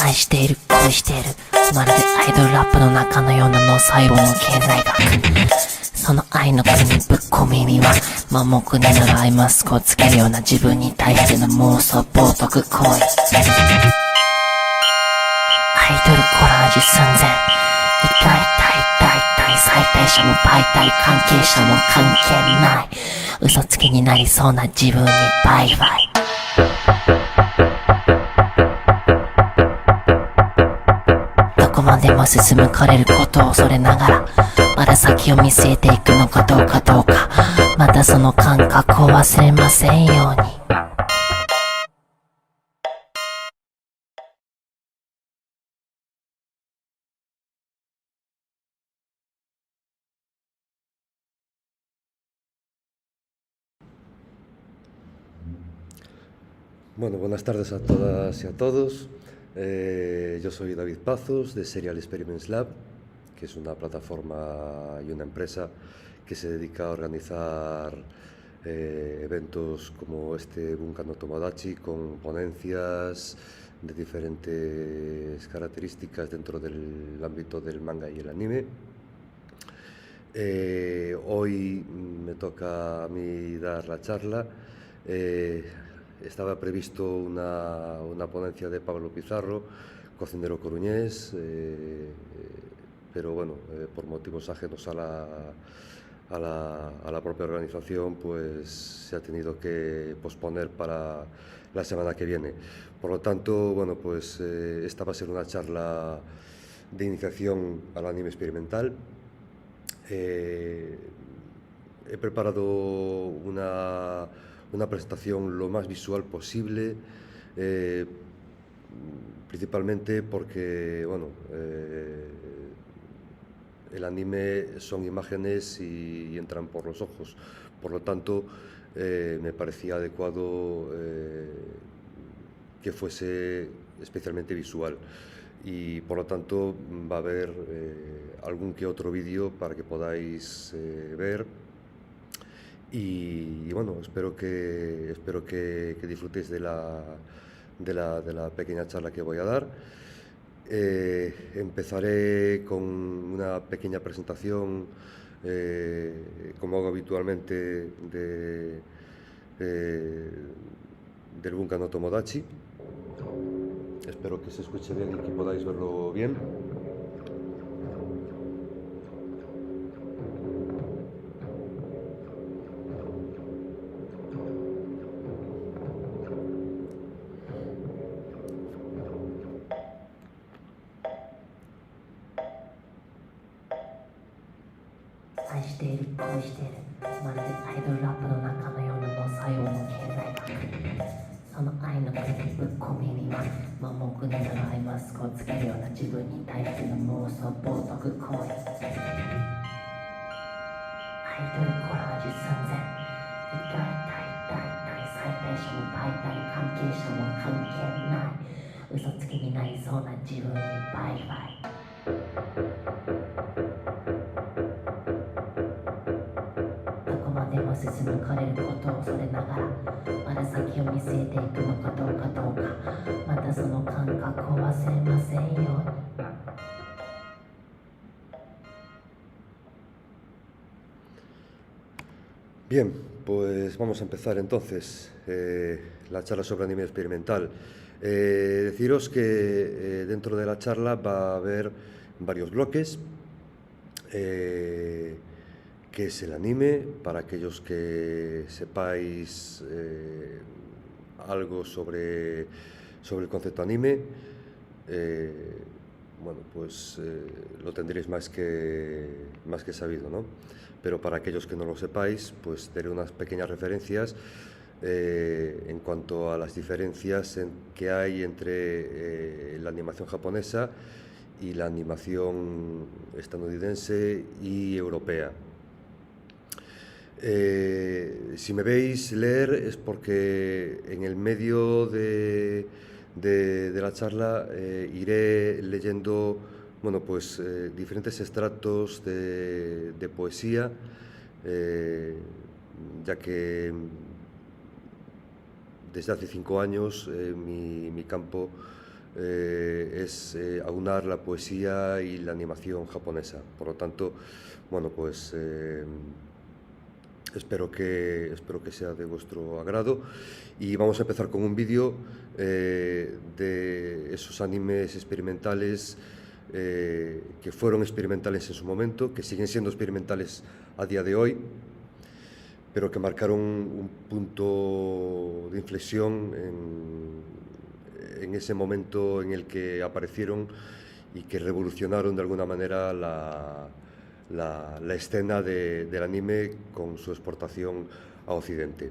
愛している、恋している、まるでアイドルラップの中のような脳細胞の経済学。その愛の国ぶっ込みには盲目になるアイマスクをつけるような自分に対しての妄想冒涜行為。アイドルコラージュ寸前。痛い最低者も媒体関係者も関係ない。嘘つきになりそうな自分にバイバイ。どこまでも進む枯れることを恐れながら、まだ先を見据えていくのかどうかまたその感覚を忘れませんように。Bueno, buenas tardes a todas y a todos. Yo soy David Pazos de Serial Experiments Lab, que es una plataforma y una empresa que se dedica a organizar eventos como este Bunkan no Tomodachi, con ponencias de diferentes características dentro del ámbito del manga y el anime. Hoy me toca a mí dar la charla. Estaba previsto una ponencia de Pablo Pizarro, cocinero coruñés, pero bueno, por motivos ajenos a la propia organización, pues se ha tenido que posponer para la semana que viene. Por lo tanto, bueno, pues esta va a ser una charla de iniciación al anime experimental. He preparado una presentación lo más visual posible, principalmente porque, bueno, el anime son imágenes y entran por los ojos. Por lo tanto, me parecía adecuado que fuese especialmente visual. Y por lo tanto va a haber algún que otro vídeo para que podáis ver. Y bueno, espero que disfrutéis de la pequeña charla que voy a dar. Empezaré con una pequeña presentación, como hago habitualmente, del Bunkan no Tomodachi. Espero que se escuche bien y que podáis verlo bien.愛している、恋している、まるでアイドルラップの中のような脳細胞の経済学。その愛の国ぶっ込みには盲目になるアイマスクをつけるような自分に対しての妄想冒涜行為。アイドルコラージュ寸前。痛い最低者も媒体関係者も関係ない。嘘つきになりそうな自分にバイバイ。進む枯れることを恐れながら、まだ先を見据えていくのかどうかまたその感覚を忘れませんように。Bien, pues vamos a empezar entonces la charla sobre anime experimental. Deciros que dentro de la charla va a haber varios bloques. ¿Qué es el anime? Para aquellos que sepáis algo sobre el concepto anime, bueno, pues lo tendréis más que sabido, ¿no? Pero para aquellos que no lo sepáis, pues daré unas pequeñas referencias en cuanto a las diferencias que hay entre la animación japonesa y la animación estadounidense y europea. Si me veis leer es porque en el medio de la charla iré leyendo, bueno, pues diferentes extractos de poesía, ya que desde hace 5 años mi campo es aunar la poesía y la animación japonesa. Por lo tanto, bueno, pues espero que sea de vuestro agrado, y vamos a empezar con un vídeo de esos animes experimentales que fueron experimentales en su momento, que siguen siendo experimentales a día de hoy, pero que marcaron un punto de inflexión en ese momento en el que aparecieron y que revolucionaron de alguna manera la escena del anime con su exportación a Occidente.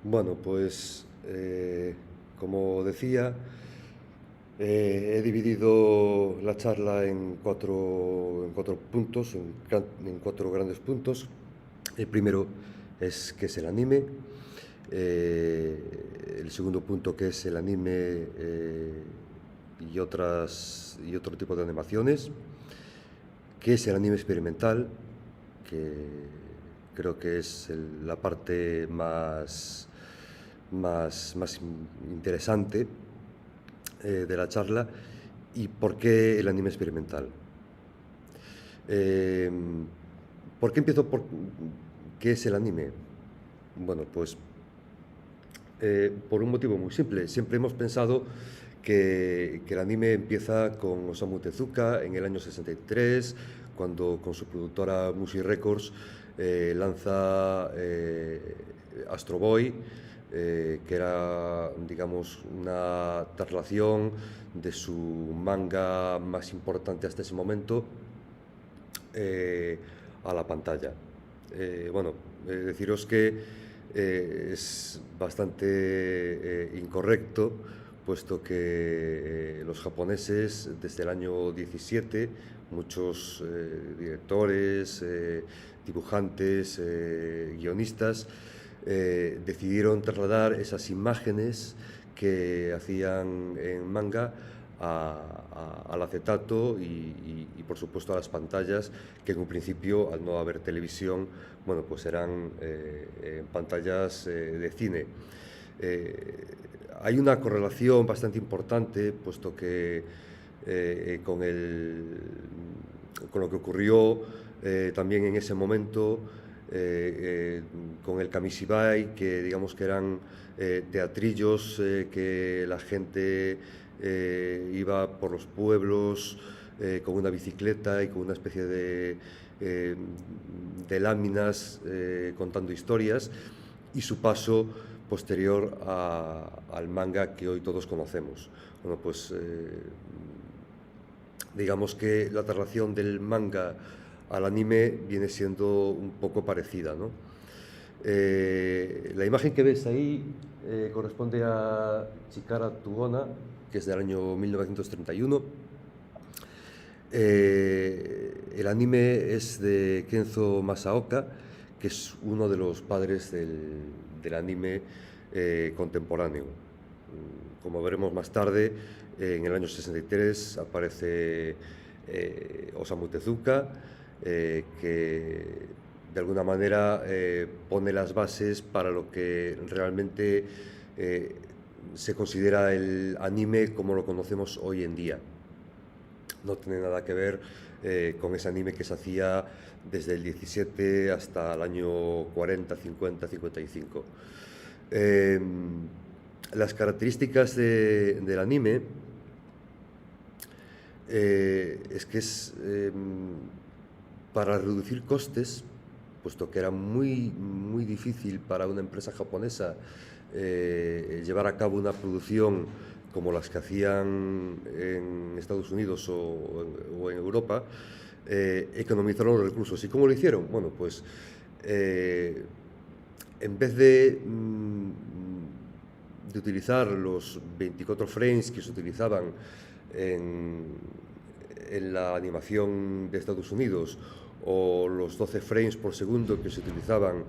Bueno, pues como decía, he dividido la charla en cuatro puntos, en cuatro grandes puntos. El primero es qué es el anime. El segundo punto, qué es el anime y otro tipo de animaciones. ¿Qué es el anime experimental? Que creo que es la parte más interesante de la charla. ¿Y por qué el anime experimental? ¿Por qué empiezo por qué es el anime? Bueno, pues por un motivo muy simple. Siempre hemos pensado que el anime empieza con Osamu Tezuka en el año 63, cuando con su productora Mushi Records lanza Astro Boy, que era, digamos, una traslación de su manga más importante hasta ese momento a la pantalla. Bueno, deciros que es bastante incorrecto, puesto que los japoneses desde el año 17, muchos directores, dibujantes, guionistas, decidieron trasladar esas imágenes que hacían en manga al acetato y, por supuesto a las pantallas, que en un principio, al no haber televisión, bueno, pues eran pantallas de cine. Hay una correlación bastante importante, puesto que con lo que ocurrió también en ese momento con el Kamishibai, que digamos que eran teatrillos que la gente iba por los pueblos con una bicicleta y con una especie de láminas contando historias, y su paso posterior al manga que hoy todos conocemos. Bueno, pues digamos que la traslación del manga al anime viene siendo un poco parecida, ¿no? La imagen que ves ahí corresponde a Chikara Tugona, que es del año 1931. El anime es de Kenzo Masaoka, que es uno de los padres del anime contemporáneo. Como veremos más tarde, en el año 63 aparece Osamu Tezuka, que de alguna manera pone las bases para lo que realmente se considera el anime como lo conocemos hoy en día. No tiene nada que ver con ese anime que se hacía desde el 17 hasta el año 40, 50, 55. Las características del anime es que es para reducir costes, puesto que era muy difícil para una empresa japonesa llevar a cabo una producción como las que hacían en Estados Unidos o en Europa, economizaron los recursos. ¿Y cómo lo hicieron? Bueno, pues en vez de utilizar los 24 frames que se utilizaban en la animación de Estados Unidos, o los 12 frames por segundo que se utilizaban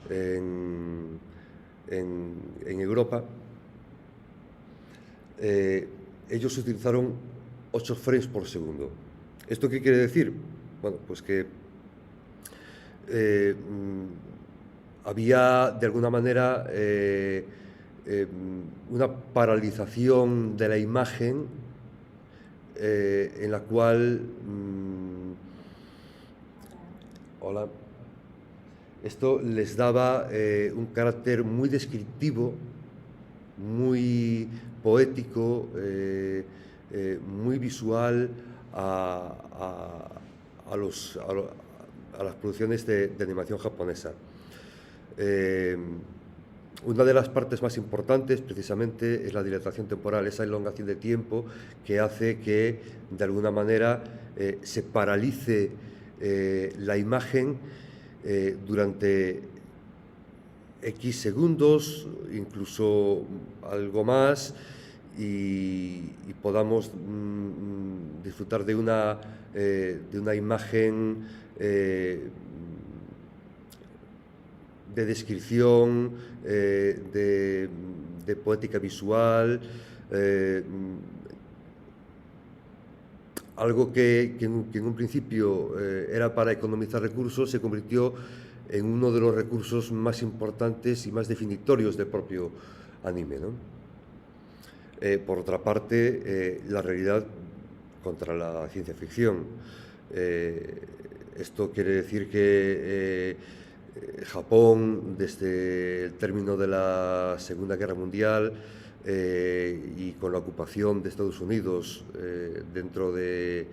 en Europa, ellos utilizaron 8 frames por segundo. ¿Esto qué quiere decir? Bueno, pues que había de alguna manera una paralización de la imagen en la cual esto les daba un carácter muy descriptivo, muy poético, muy visual a las producciones de animación japonesa. Una de las partes más importantes, precisamente, es la dilatación temporal, esa elongación de tiempo que hace que, de alguna manera, se paralice la imagen durante X segundos, incluso algo más, y podamos disfrutar de una imagen de descripción, de poética visual, algo que en un principio era para economizar recursos, se convirtió en uno de los recursos más importantes y más definitorios del propio anime, ¿no? Por otra parte, la realidad contra la ciencia ficción. Esto quiere decir que Japón, desde el término de la Segunda Guerra Mundial y con la ocupación de Estados Unidos dentro de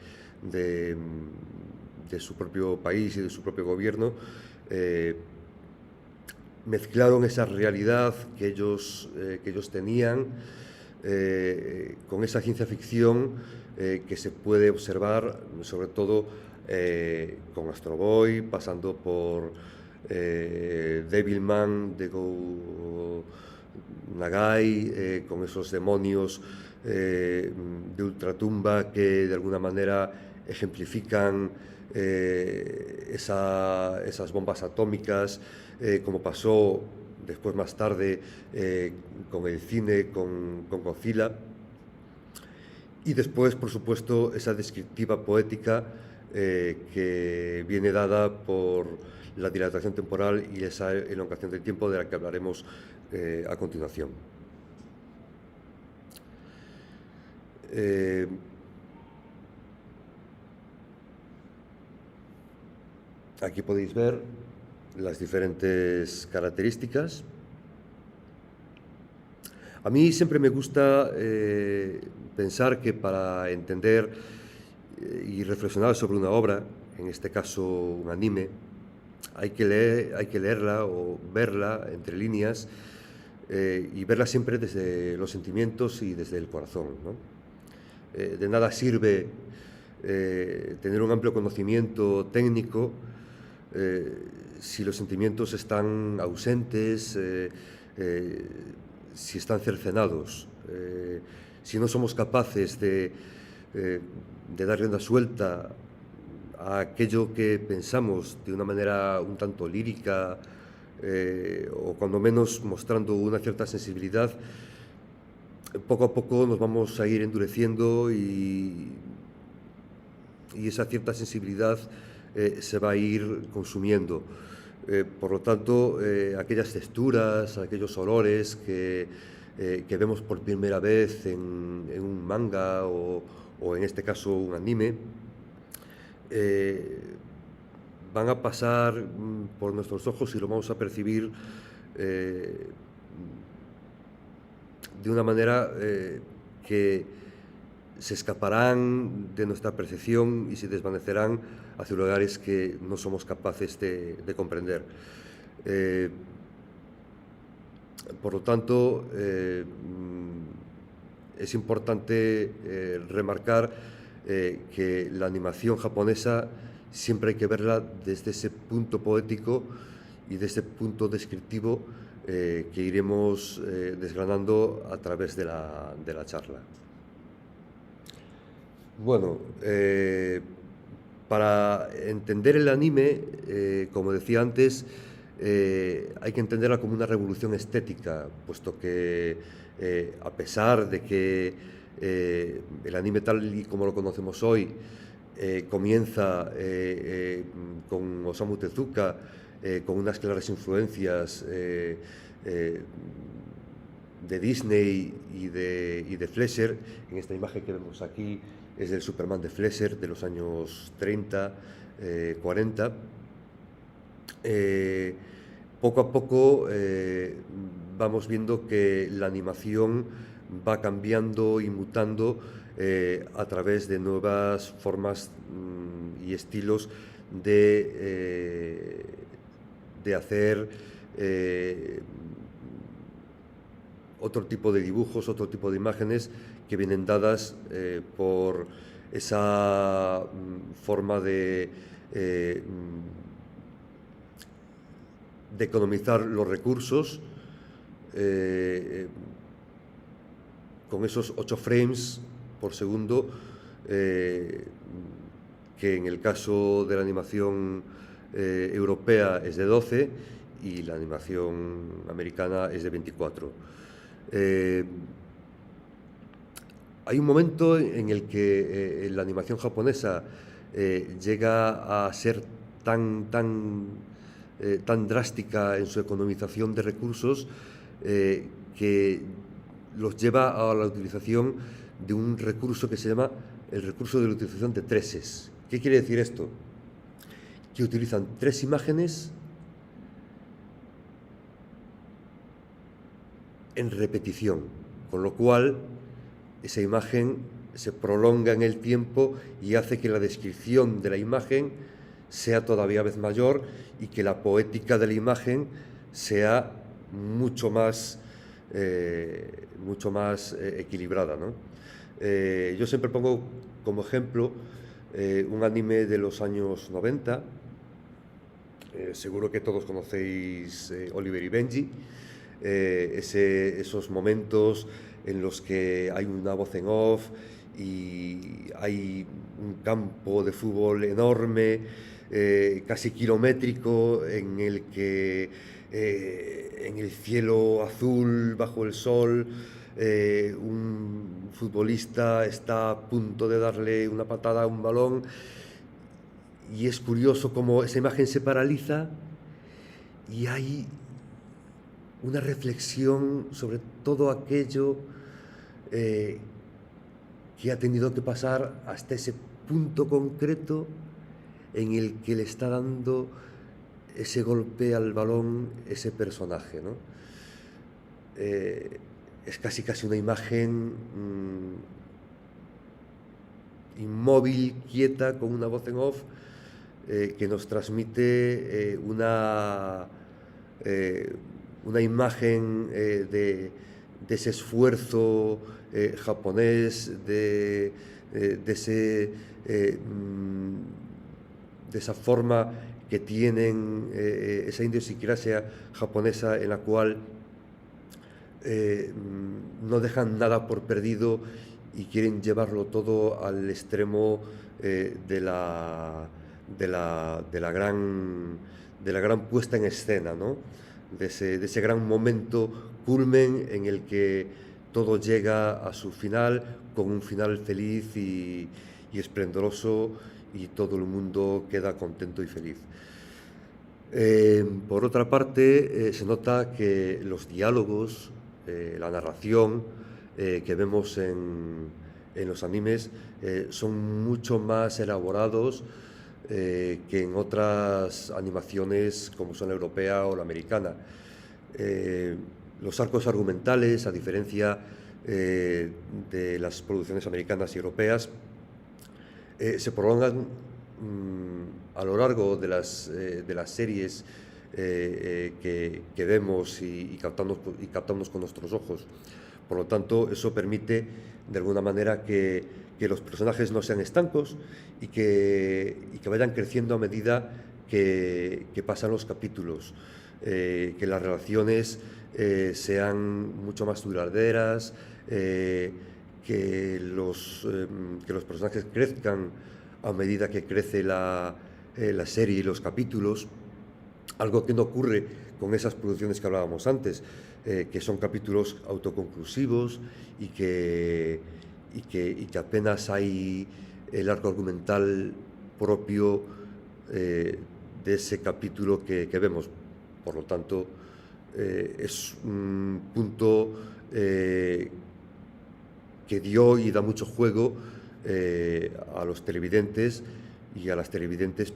su propio país y de su propio gobierno, mezclaron esa realidad que ellos tenían con esa ciencia ficción que se puede observar sobre todo con Astro Boy, pasando por Devilman de Go Nagai, con esos demonios de ultratumba que de alguna manera ejemplifican esas bombas atómicas, como pasó después más tarde con el cine, con Godzilla. Y después, por supuesto, esa descriptiva poética que viene dada por la dilatación temporal y esa elongación del tiempo de la que hablaremos a continuación. Aquí podéis ver las diferentes características. A mí siempre me gusta pensar que para entender y reflexionar sobre una obra, en este caso un anime, hay que leerla o verla entre líneas y verla siempre desde los sentimientos y desde el corazón, ¿no? De nada sirve tener un amplio conocimiento técnico si los sentimientos están ausentes, si están cercenados, si no somos capaces de dar rienda suelta a aquello que pensamos de una manera un tanto lírica o cuando menos mostrando una cierta sensibilidad, poco a poco nos vamos a ir endureciendo y esa cierta sensibilidad se va a ir consumiendo. Por lo tanto, aquellas texturas, aquellos olores que vemos por primera vez en un manga o en este caso un anime, van a pasar por nuestros ojos y lo vamos a percibir de una manera que se escaparán de nuestra percepción y se desvanecerán hacia lugares que no somos capaces de comprender. Por lo tanto, es importante remarcar que la animación japonesa siempre hay que verla desde ese punto poético y desde ese punto descriptivo que iremos desgranando a través de la charla. Bueno, para entender el anime, como decía antes, hay que entenderla como una revolución estética, puesto que a pesar de que el anime tal y como lo conocemos hoy comienza con Osamu Tezuka, con unas claras influencias de Disney y de Fleischer. En esta imagen que vemos aquí es del Superman de Fleischer de los años 30, 40. Poco a poco vamos viendo que la animación va cambiando y mutando a través de nuevas formas y estilos de hacer otro tipo de dibujos, otro tipo de imágenes que vienen dadas por esa forma de de economizar los recursos con esos 8 frames por segundo, que en el caso de la animación europea es de 12 y la animación americana es de 24. Hay un momento en el que la animación japonesa llega a ser tan drástica en su economización de recursos que los lleva a la utilización de un recurso que se llama el recurso de la utilización de treses. ¿Qué quiere decir esto? Que utilizan 3 imágenes en repetición, con lo cual esa imagen se prolonga en el tiempo y hace que la descripción de la imagen sea todavía vez mayor y que la poética de la imagen sea mucho más equilibrada, ¿no? Yo siempre pongo como ejemplo un anime de los años 90, seguro que todos conocéis Oliver y Benji, esos momentos en los que hay una voz en off y hay un campo de fútbol enorme, casi kilométrico, en el que en el cielo azul, bajo el sol, un futbolista está a punto de darle una patada a un balón y es curioso cómo esa imagen se paraliza y hay una reflexión sobre todo aquello que ha tenido que pasar hasta ese punto concreto en el que le está dando ese golpe al balón ese personaje, ¿no? Es casi una imagen inmóvil, quieta, con una voz en off que nos transmite una imagen de ese esfuerzo japonés, de esa forma que tienen, esa idiosincrasia japonesa en la cual no dejan nada por perdido y quieren llevarlo todo al extremo de la gran puesta en escena, ¿no? De ese gran momento culmen en el que todo llega a su final, con un final feliz y esplendoroso, y todo el mundo queda contento y feliz. Por otra parte, se nota que los diálogos, la narración que vemos en los animes son mucho más elaborados que en otras animaciones como son la europea o la americana. Los arcos argumentales, a diferencia de las producciones americanas y europeas, se prolongan a lo largo de las series que vemos y captamos con nuestros ojos. Por lo tanto, eso permite de alguna manera que los personajes no sean estancos y que vayan creciendo a medida que pasan los capítulos, que las relaciones sean mucho más duraderas, que los personajes crezcan a medida que crece la serie y los capítulos, algo que no ocurre con esas producciones que hablábamos antes, que son capítulos autoconclusivos y que apenas hay el arco argumental propio de ese capítulo que vemos. Por lo tanto, es un punto que dio y da mucho juego a los televidentes y a las televidentes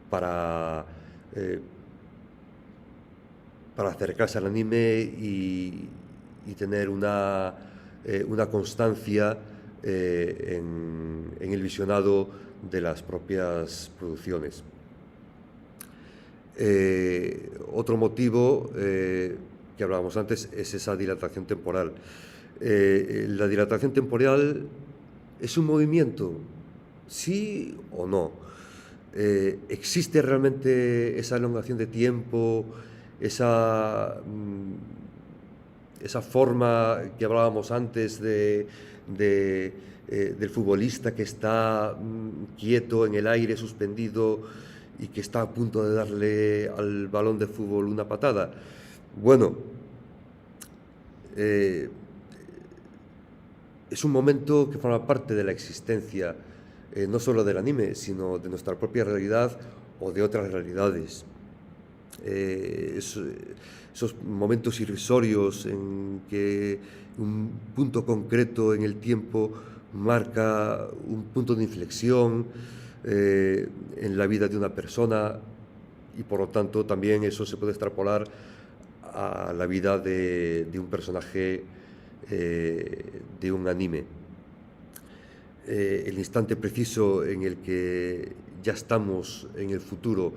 para acercarse al anime y tener una constancia en el visionado de las propias producciones. Otro motivo que hablábamos antes es esa dilatación temporal. La dilatación temporal es un movimiento, sí o no. ¿Existe realmente esa elongación de tiempo esa forma que hablábamos antes del futbolista que está quieto en el aire, suspendido, y que está a punto de darle al balón de fútbol una patada. Bueno, es un momento que forma parte de la existencia, no solo del anime, sino de nuestra propia realidad o de otras realidades. Esos momentos irrisorios en que un punto concreto en el tiempo marca un punto de inflexión en la vida de una persona, y por lo tanto también eso se puede extrapolar a la vida de un personaje de un anime. El instante preciso en el que ya estamos en el futuro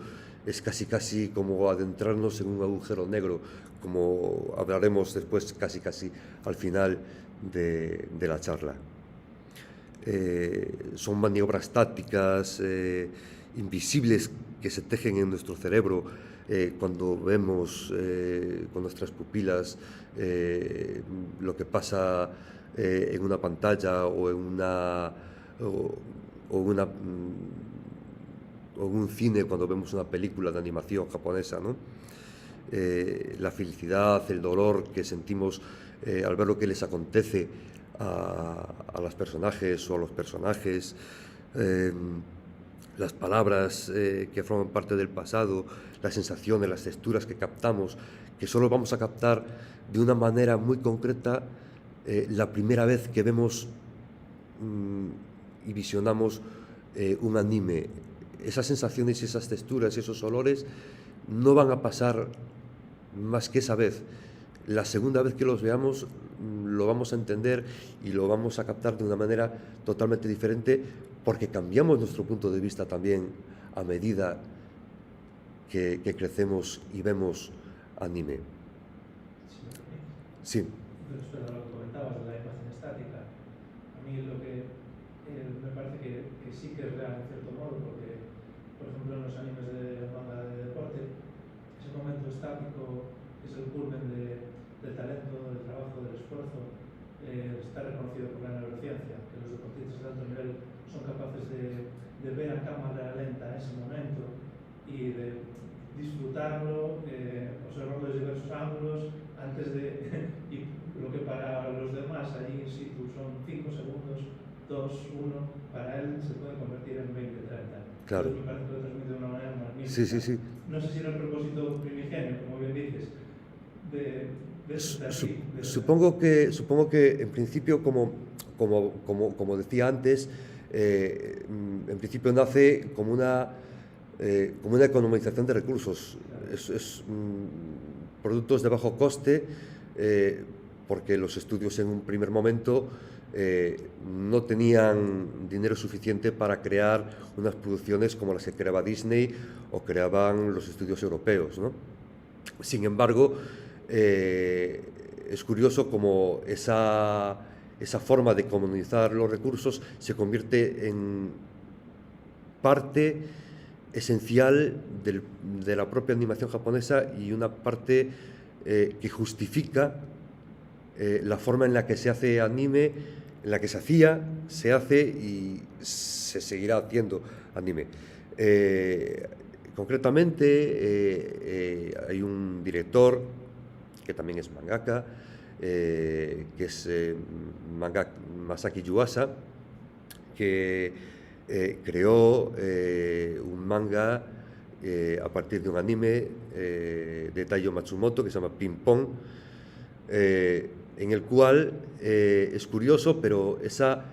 es casi como adentrarnos en un agujero negro, como hablaremos después casi al final de la charla. Son maniobras tácticas invisibles que se tejen en nuestro cerebro cuando vemos con nuestras pupilas lo que pasa en una pantalla o en un cine, cuando vemos una película de animación japonesa, ¿no? La felicidad, el dolor que sentimos al ver lo que les acontece a los personajes o a los personajes, las palabras que forman parte del pasado, las sensaciones, las texturas que captamos, que solo vamos a captar de una manera muy concreta la primera vez que vemos y visionamos un anime. Esas sensaciones y esas texturas y esos olores no van a pasar más que esa vez. La segunda vez que los veamos lo vamos a entender y lo vamos a captar de una manera totalmente diferente, porque cambiamos nuestro punto de vista también a medida que crecemos y vemos anime. Sí. Respecto a lo que comentabas de la imagen estática, a mí lo que me parece que sí que es real en cierto modo, porque por ejemplo en los animes de manga de deporte, ese momento estático que es el culmen del talento, del trabajo, del esfuerzo, está reconocido por la neurociencia, que los deportistas de alto nivel son capaces de ver a cámara lenta ese momento y de disfrutarlo, observarlo desde diversos ángulos, antes de y lo que para los demás allí in situ son 5 segundos, 2, 1, para él se puede convertir en 20, 30. Claro. Entonces me parece que lo transmite de una manera magnífica. Sí. No sé si era el propósito primigenio, como bien dices, de Supongo que en principio, como decía antes, en principio nace como una economización de recursos. Es productos de bajo coste, porque los estudios en un primer momento no tenían dinero suficiente para crear unas producciones como las que creaba Disney o creaban los estudios europeos, ¿no? Sin embargo, es curioso cómo esa forma de economizar los recursos se convierte en parte esencial de la propia animación japonesa y una parte que justifica la forma en la que se hace anime, en la que se hacía, se hace y se seguirá haciendo anime. Concretamente, hay un director que también es mangaka, que es Masaki Yuasa, que creó un manga a partir de un anime de Taiyo Matsumoto que se llama Ping Pong, en el cual es curioso, pero esa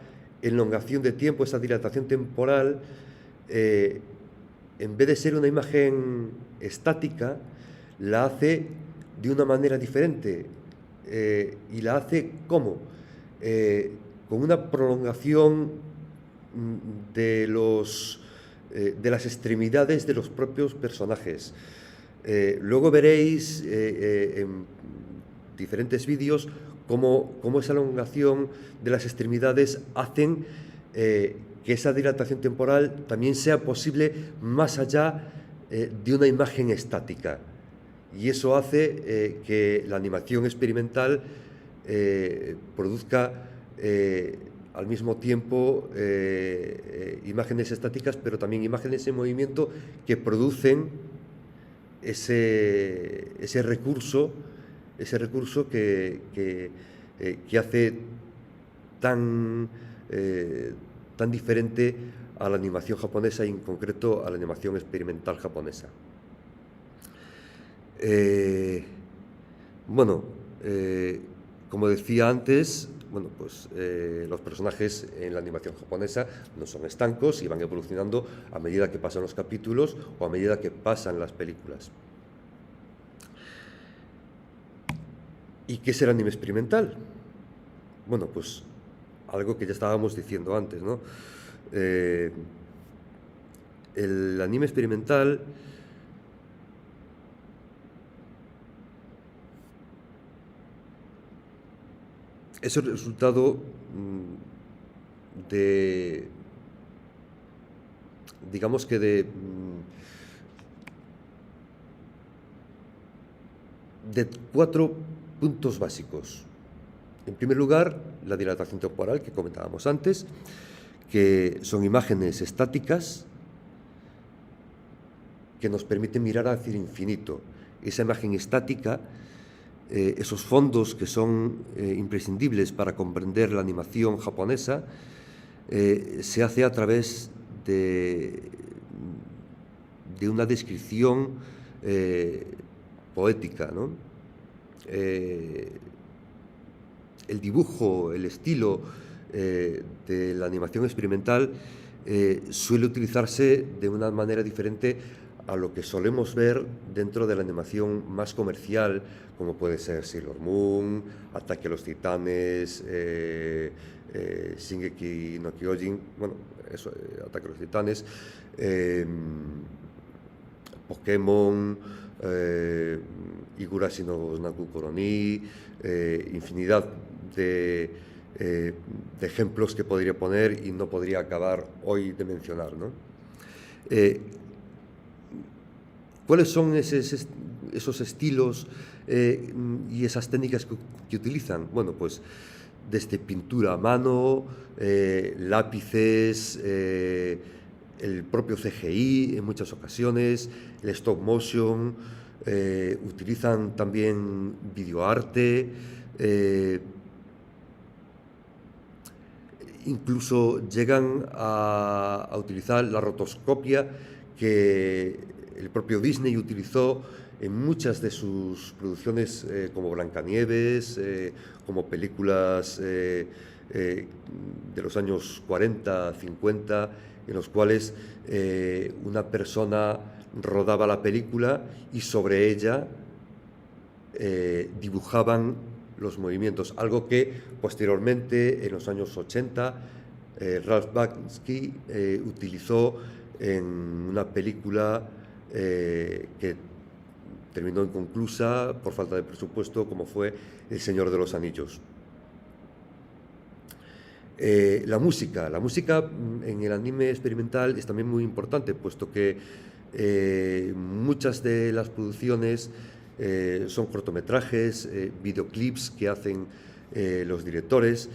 elongación de tiempo, esa dilatación temporal, en vez de ser una imagen estática, la hace de una manera diferente, y la hace ¿cómo? Con una prolongación de las extremidades de los propios personajes. Luego veréis en diferentes vídeos cómo esa elongación de las extremidades hacen que esa dilatación temporal también sea posible más allá de una imagen estática. y eso hace que la animación experimental produzca al mismo tiempo imágenes estáticas, pero también imágenes en movimiento que producen ese recurso que hace tan diferente a la animación japonesa y en concreto a la animación experimental japonesa. Como decía antes, pues los personajes en la animación japonesa no son estancos y van evolucionando a medida que pasan los capítulos o a medida que pasan las películas. ¿Y qué es el anime experimental? Bueno, pues algo que ya estábamos diciendo antes, ¿no? El anime experimental es el resultado de, digamos que de cuatro puntos básicos. En primer lugar, la dilatación temporal que comentábamos antes, que son imágenes estáticas que nos permiten mirar hacia el infinito. Esa imagen estática, esos fondos que son imprescindibles para comprender la animación japonesa, se hace a través de una descripción poética, ¿no? El dibujo, el estilo de la animación experimental suele utilizarse de una manera diferente a lo que solemos ver dentro de la animación más comercial, como puede ser Sailor Moon, Ataque a los Titanes, Shingeki no Kyojin, bueno, eso, Ataque a los Titanes, Pokémon, Higurashi no Naku Koroni, infinidad de ejemplos que podría poner y no podría acabar hoy de mencionar, ¿no? ¿Cuáles son esos estilos y esas técnicas que utilizan? Bueno, pues desde pintura a mano, lápices, el propio CGI en muchas ocasiones, el stop motion, utilizan también videoarte, incluso llegan a utilizar la rotoscopia que el propio Disney utilizó en muchas de sus producciones, como Blancanieves, como películas de los años 40, 50, en los cuales una persona rodaba la película y sobre ella dibujaban los movimientos, algo que posteriormente, en los años 80, Ralph Bakshi utilizó en una película que terminó inconclusa por falta de presupuesto, como fue El Señor de los Anillos. La música en el anime experimental es también muy importante, puesto que muchas de las producciones son cortometrajes, videoclips que hacen los directores,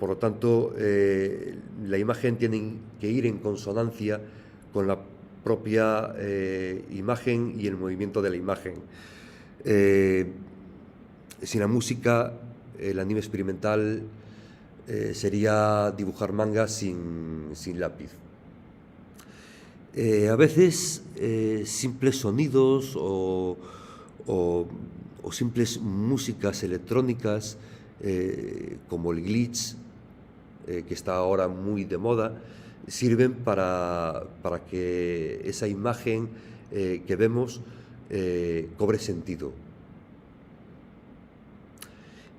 por lo tanto la imagen tiene que ir en consonancia con la propia imagen y el movimiento de la imagen. Sin la música, el anime experimental sería dibujar manga sin lápiz. A veces simples sonidos o simples músicas electrónicas, como el glitch, que está ahora muy de moda, sirven para que esa imagen que vemos cobre sentido.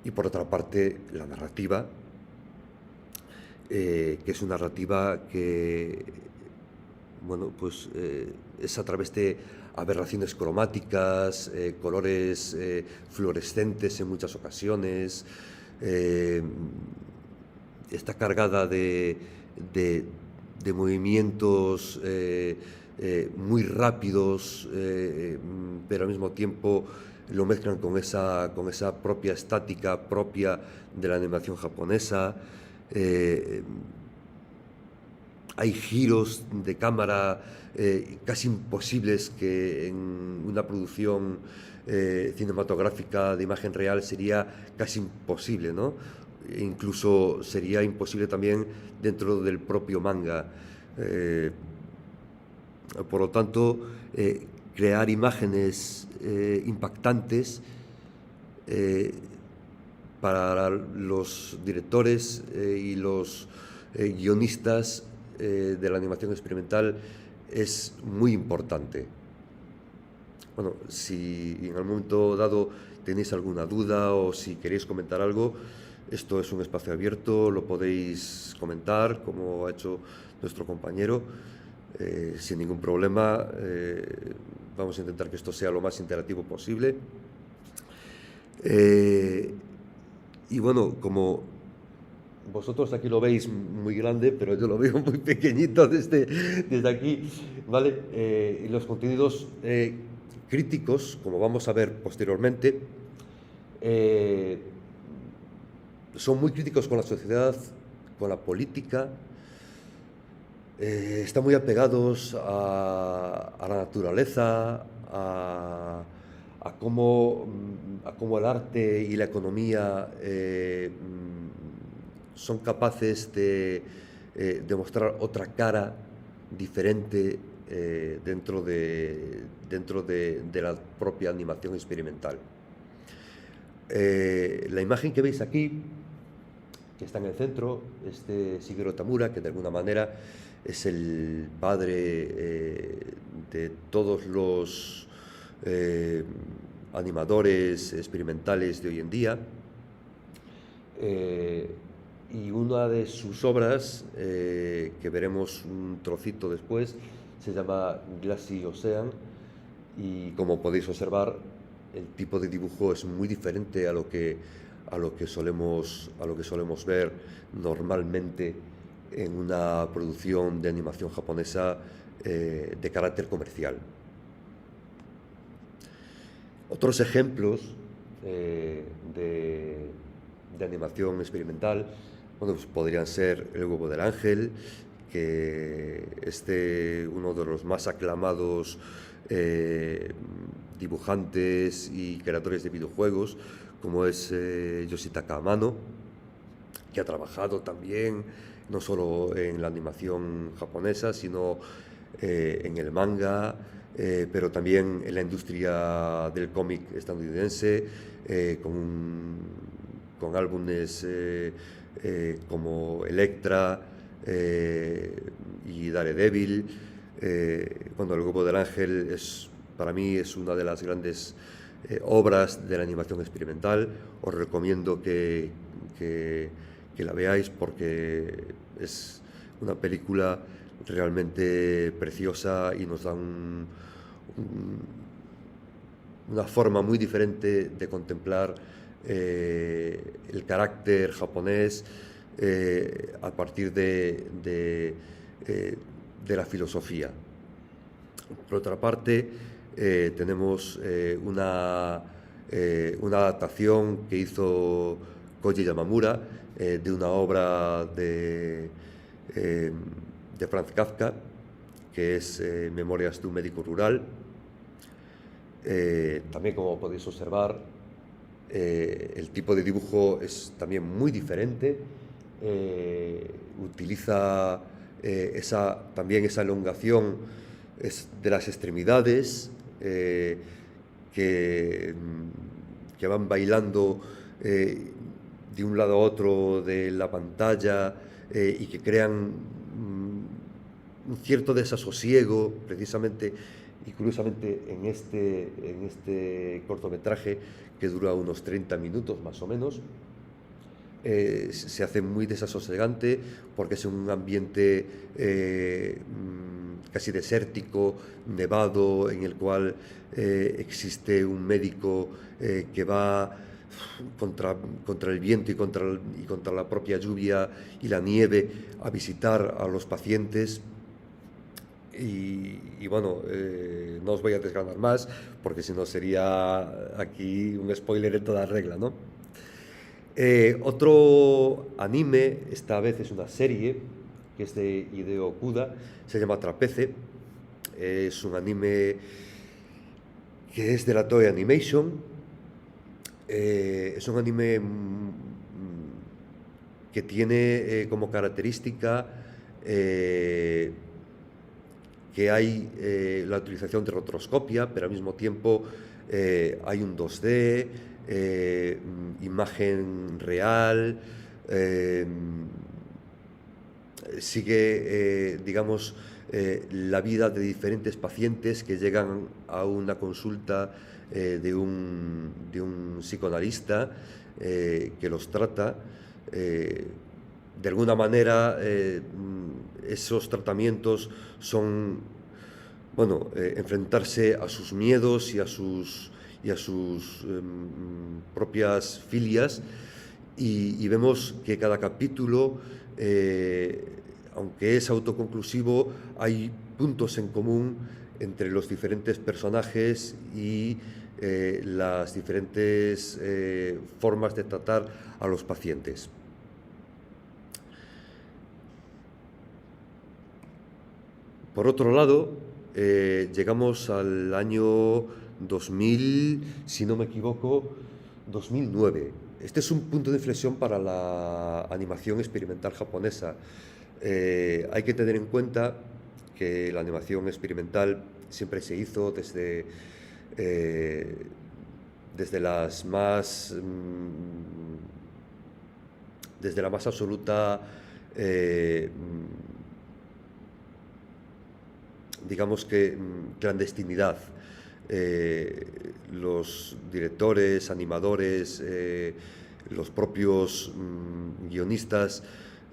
Y por otra parte, la narrativa, que es una narrativa que, bueno, pues es a través de aberraciones cromáticas, colores fluorescentes en muchas ocasiones, está cargada de de movimientos muy rápidos, pero al mismo tiempo lo mezclan con esa propia estática propia de la animación japonesa. Hay giros de cámara casi imposibles que en una producción cinematográfica de imagen real sería casi imposible, ¿no? Incluso sería imposible también dentro del propio manga. Por lo tanto, crear imágenes impactantes para los directores y los guionistas de la animación experimental es muy importante. Bueno, si en algún momento dado tenéis alguna duda o si queréis comentar algo, esto es un espacio abierto, lo podéis comentar como ha hecho nuestro compañero, sin ningún problema. Vamos a intentar que esto sea lo más interactivo posible. Y bueno, como vosotros aquí lo veis muy grande, pero yo lo veo muy pequeñito desde aquí, ¿vale? Y los contenidos críticos, como vamos a ver posteriormente, son muy críticos con la sociedad, con la política, están muy apegados a la naturaleza, a cómo el arte y la economía son capaces de mostrar otra cara diferente dentro de la propia animación experimental. La imagen que veis aquí, que está en el centro, es de Shigeru Tamura, que de alguna manera es el padre de todos los animadores experimentales de hoy en día. Y una de sus obras, que veremos un trocito después, se llama Glassy Ocean, y como podéis observar, el tipo de dibujo es muy diferente a lo que solemos ver normalmente en una producción de animación japonesa de carácter comercial. Otros ejemplos de animación experimental, bueno, pues podrían ser El huevo del ángel, que es uno de los más aclamados dibujantes y creadores de videojuegos, como es Yoshitaka Amano, que ha trabajado también no solo en la animación japonesa, sino en el manga, pero también en la industria del cómic estadounidense, con álbumes como Elektra y Daredevil. Bueno, El huevo del ángel para mí es una de las grandes obras de la animación experimental. Os recomiendo que la veáis porque es una película realmente preciosa y nos da una forma muy diferente de contemplar el carácter japonés a partir de la filosofía. Por otra parte, tenemos una adaptación que hizo Koji Yamamura de una obra de Franz Kafka, que es Memorias de un médico rural. También, como podéis observar, el tipo de dibujo es también muy diferente. Utiliza también esa elongación de las extremidades que van bailando de un lado a otro de la pantalla y que crean un cierto desasosiego, precisamente y curiosamente en este cortometraje, que dura unos 30 minutos más o menos. Se hace muy desasosegante porque es un ambiente casi desértico, nevado, en el cual existe un médico que va contra el viento y contra la propia lluvia y la nieve a visitar a los pacientes. Y bueno, no os voy a desgranar más porque si no sería aquí un spoiler en toda regla, ¿no? Otro anime, esta vez es una serie, que es de Hideo Okuda, se llama Trapeze. Es un anime que es de la Toei Animation. Es un anime que tiene como característica que hay la utilización de rotoscopia, pero al mismo tiempo hay un 2D, imagen real, sigue, digamos, la vida de diferentes pacientes que llegan a una consulta de un psicoanalista que los trata. De alguna manera, esos tratamientos son, bueno, enfrentarse a sus miedos y a sus propias filias, y vemos que cada capítulo, aunque es autoconclusivo, hay puntos en común entre los diferentes personajes y las diferentes formas de tratar a los pacientes. Por otro lado, llegamos al año 2000, si no me equivoco, 2009. Este es un punto de inflexión para la animación experimental japonesa. Hay que tener en cuenta que la animación experimental siempre se hizo desde la más absoluta, digamos que clandestinidad. Los directores, animadores, los propios guionistas,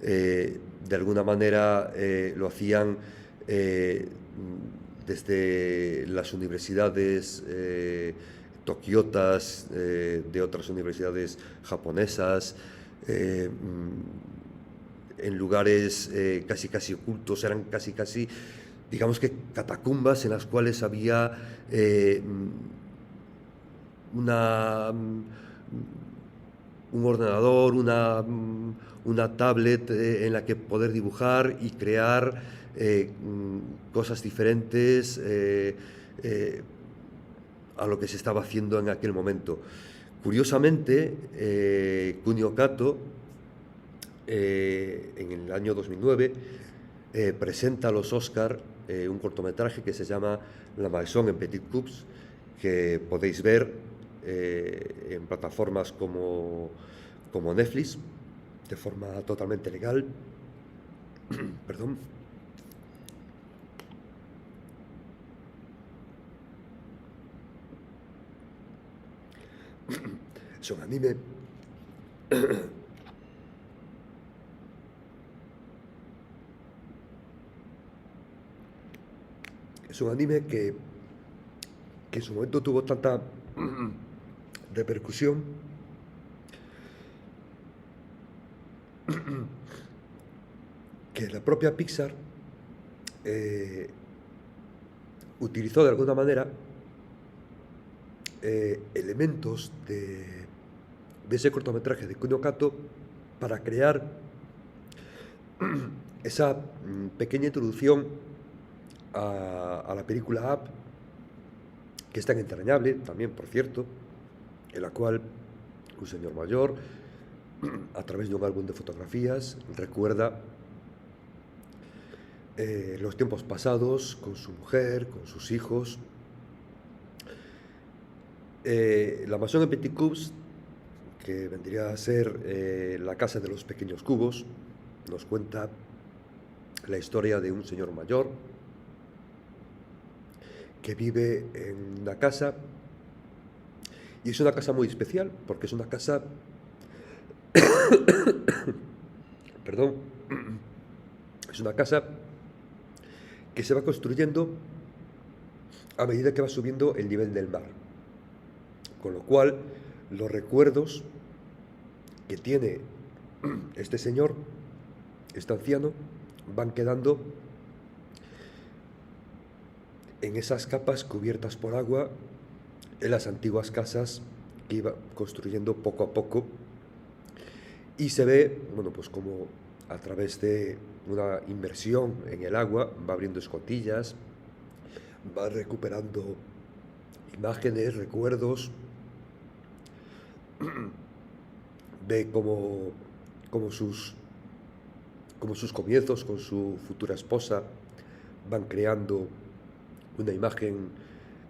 de alguna manera lo hacían desde las universidades tokiotas, de otras universidades japonesas, en lugares casi ocultos, eran casi, digamos que catacumbas en las cuales había un ordenador, una tablet en la que poder dibujar y crear cosas diferentes a lo que se estaba haciendo en aquel momento. Curiosamente, Kunio Kato, en el año 2009, presenta a los Oscar un cortometraje que se llama La Maison en Petit Coups, que podéis ver en plataformas como Netflix, de forma totalmente legal. Perdón. Es un anime que en su momento tuvo tanta repercusión que la propia Pixar utilizó de alguna manera elementos de ese cortometraje de Kunio Kato para crear esa pequeña introducción a la película Up, que es tan entrañable también, por cierto, en la cual un señor mayor, a través de un álbum de fotografías, recuerda los tiempos pasados con su mujer, con sus hijos. La Maison en Petit Coups, que vendría a ser la casa de los pequeños cubos, nos cuenta la historia de un señor mayor que vive en una casa, y es una casa muy especial porque es una casa perdón, es una casa que se va construyendo a medida que va subiendo el nivel del mar, con lo cual los recuerdos que tiene este señor, este anciano, van quedando en esas capas cubiertas por agua en las antiguas casas que iba construyendo poco a poco, y se ve, bueno, pues como a través de una inmersión en el agua va abriendo escotillas, va recuperando imágenes, recuerdos de como sus comienzos con su futura esposa van creando una imagen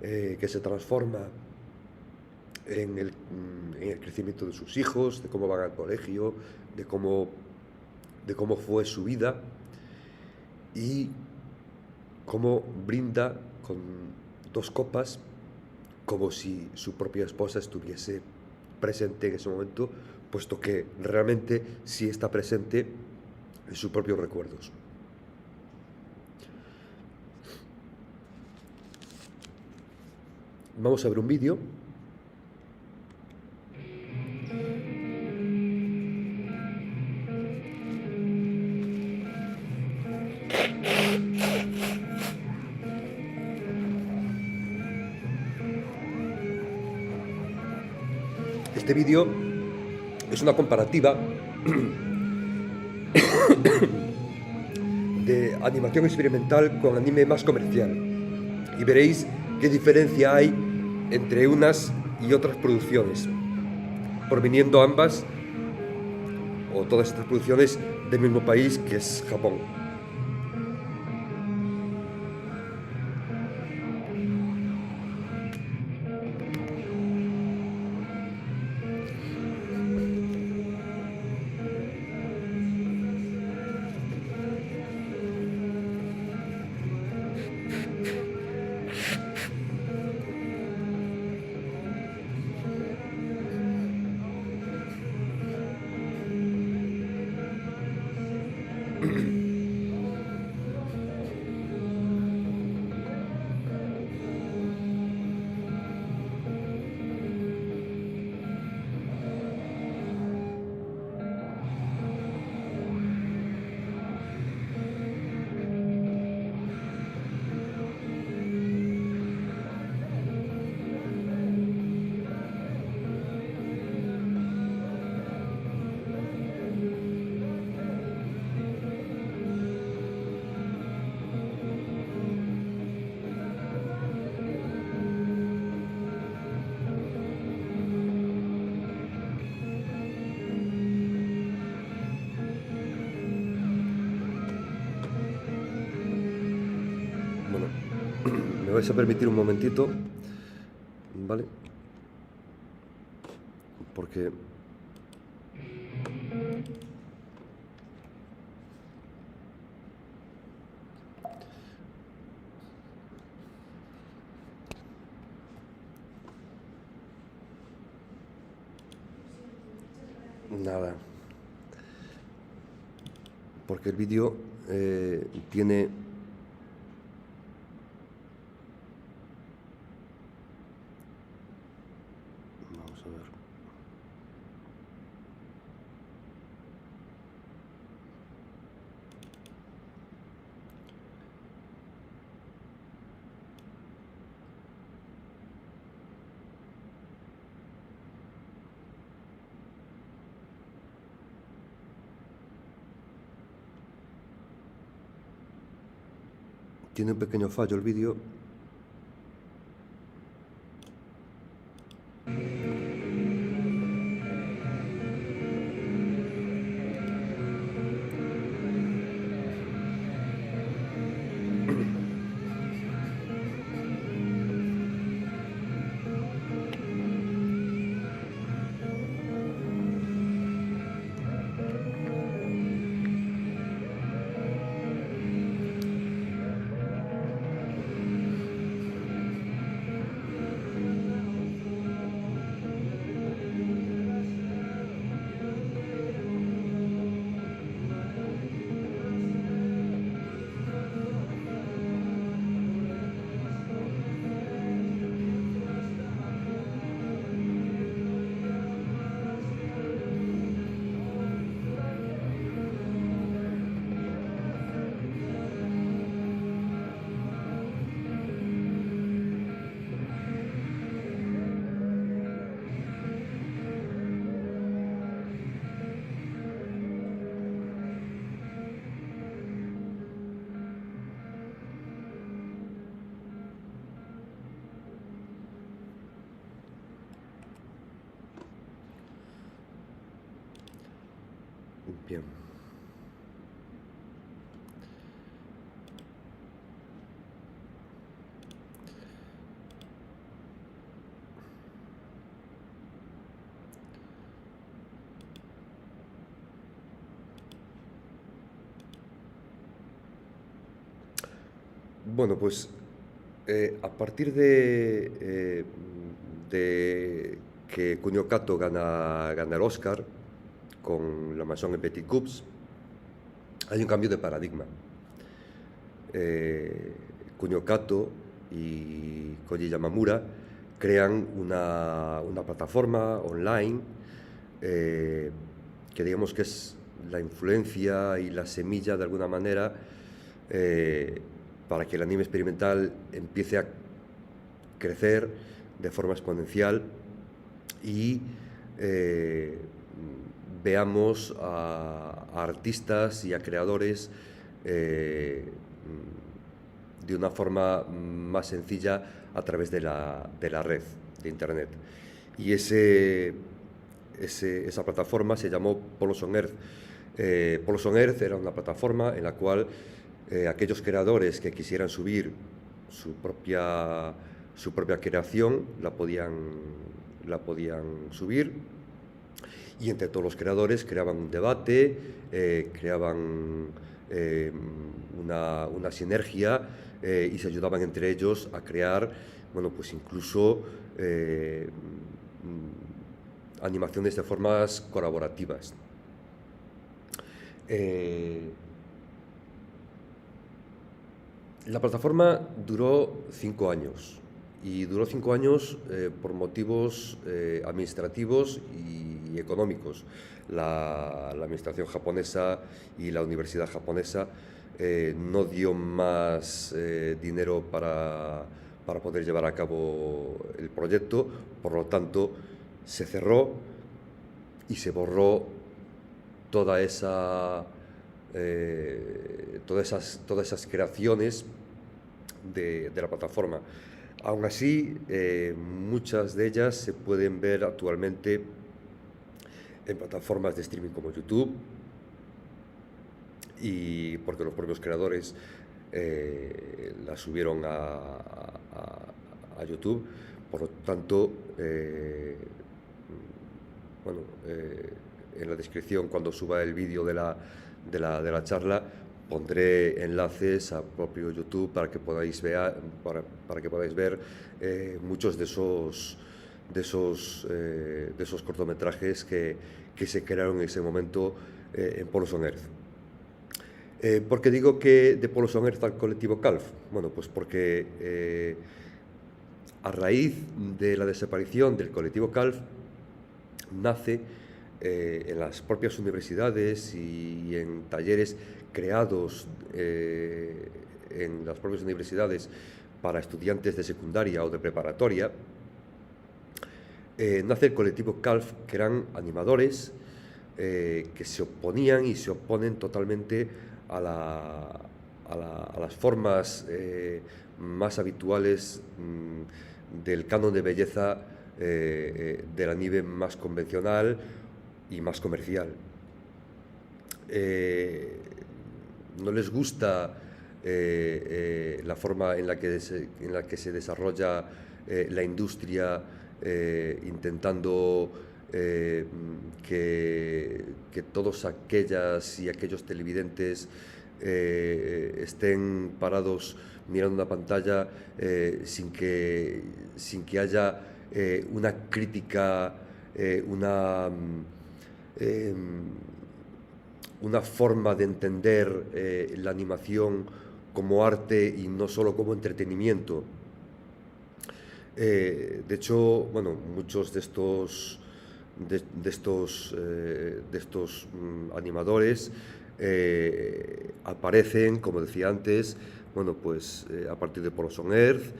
que se transforma en el crecimiento de sus hijos, de cómo van al colegio, de cómo fue su vida, y cómo brinda con 2 copas como si su propia esposa estuviese presente en ese momento, puesto que realmente sí está presente en sus propios recuerdos. Vamos a ver un vídeo. Este vídeo es una comparativa de animación experimental con anime más comercial, y veréis qué diferencia hay entre unas y otras producciones, proviniendo ambas o todas estas producciones del mismo país, que es Japón. Bueno, me vais a permitir un momentito, ¿vale? Porque nada, porque el vídeo tiene vamos a ver. Tiene un pequeño fallo el vídeo. Bien. Bueno, pues a partir de que Kunio Kato gana el Oscar con La Maison en Petit Coups, hay un cambio de paradigma. Kunio Kato y Koji Yamamura crean una plataforma online que digamos que es la influencia y la semilla de alguna manera para que el anime experimental empiece a crecer de forma exponencial y veamos a artistas y a creadores de una forma más sencilla a través de la red de internet. Y esa plataforma se llamó Polos on Earth. Polos on Earth era una plataforma en la cual aquellos creadores que quisieran subir su propia creación la podían subir, y entre todos los creadores creaban un debate, creaban una sinergia y se ayudaban entre ellos a crear, bueno, pues incluso animaciones de formas colaborativas. La plataforma duró 5 años, y duró 5 años por motivos administrativos y económicos. La administración japonesa y la universidad japonesa no dio más dinero para poder llevar a cabo el proyecto, por lo tanto se cerró y se borró todas esas creaciones de la plataforma. Aún así, muchas de ellas se pueden ver actualmente en plataformas de streaming como YouTube, y porque los propios creadores las subieron a YouTube. Por lo tanto, en la descripción, cuando suba el vídeo de la charla, pondré enlaces a propio YouTube para que podáis ver muchos de esos cortometrajes que se crearon en ese momento en Polos on Earth. ¿Por qué digo que de Polos on Earth al colectivo CALF? Bueno, pues porque a raíz de la desaparición del colectivo CALF nace en las propias universidades y en talleres creados en las propias universidades para estudiantes de secundaria o de preparatoria, nace el colectivo CALF, que eran animadores que se oponían y se oponen totalmente a las formas más habituales del canon de belleza del anime más convencional y más comercial. No les gusta la forma en la que se desarrolla la industria, intentando que todos aquellas y aquellos televidentes estén parados mirando una pantalla sin que haya una crítica, una forma de entender la animación como arte y no solo como entretenimiento. De hecho, bueno, muchos de estos animadores aparecen, como decía antes, bueno, pues a partir de Polos on Earth,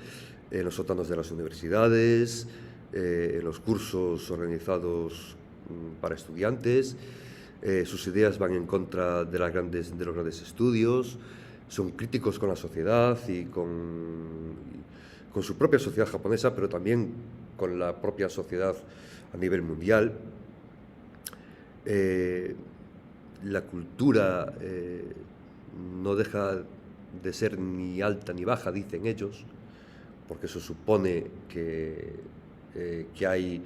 en los sótanos de las universidades, en los cursos organizados para estudiantes. Sus ideas van en contra de los grandes estudios, son críticos con la sociedad y con su propia sociedad japonesa, pero también con la propia sociedad a nivel mundial. la cultura no deja de ser ni alta ni baja, dicen ellos, porque eso supone que hay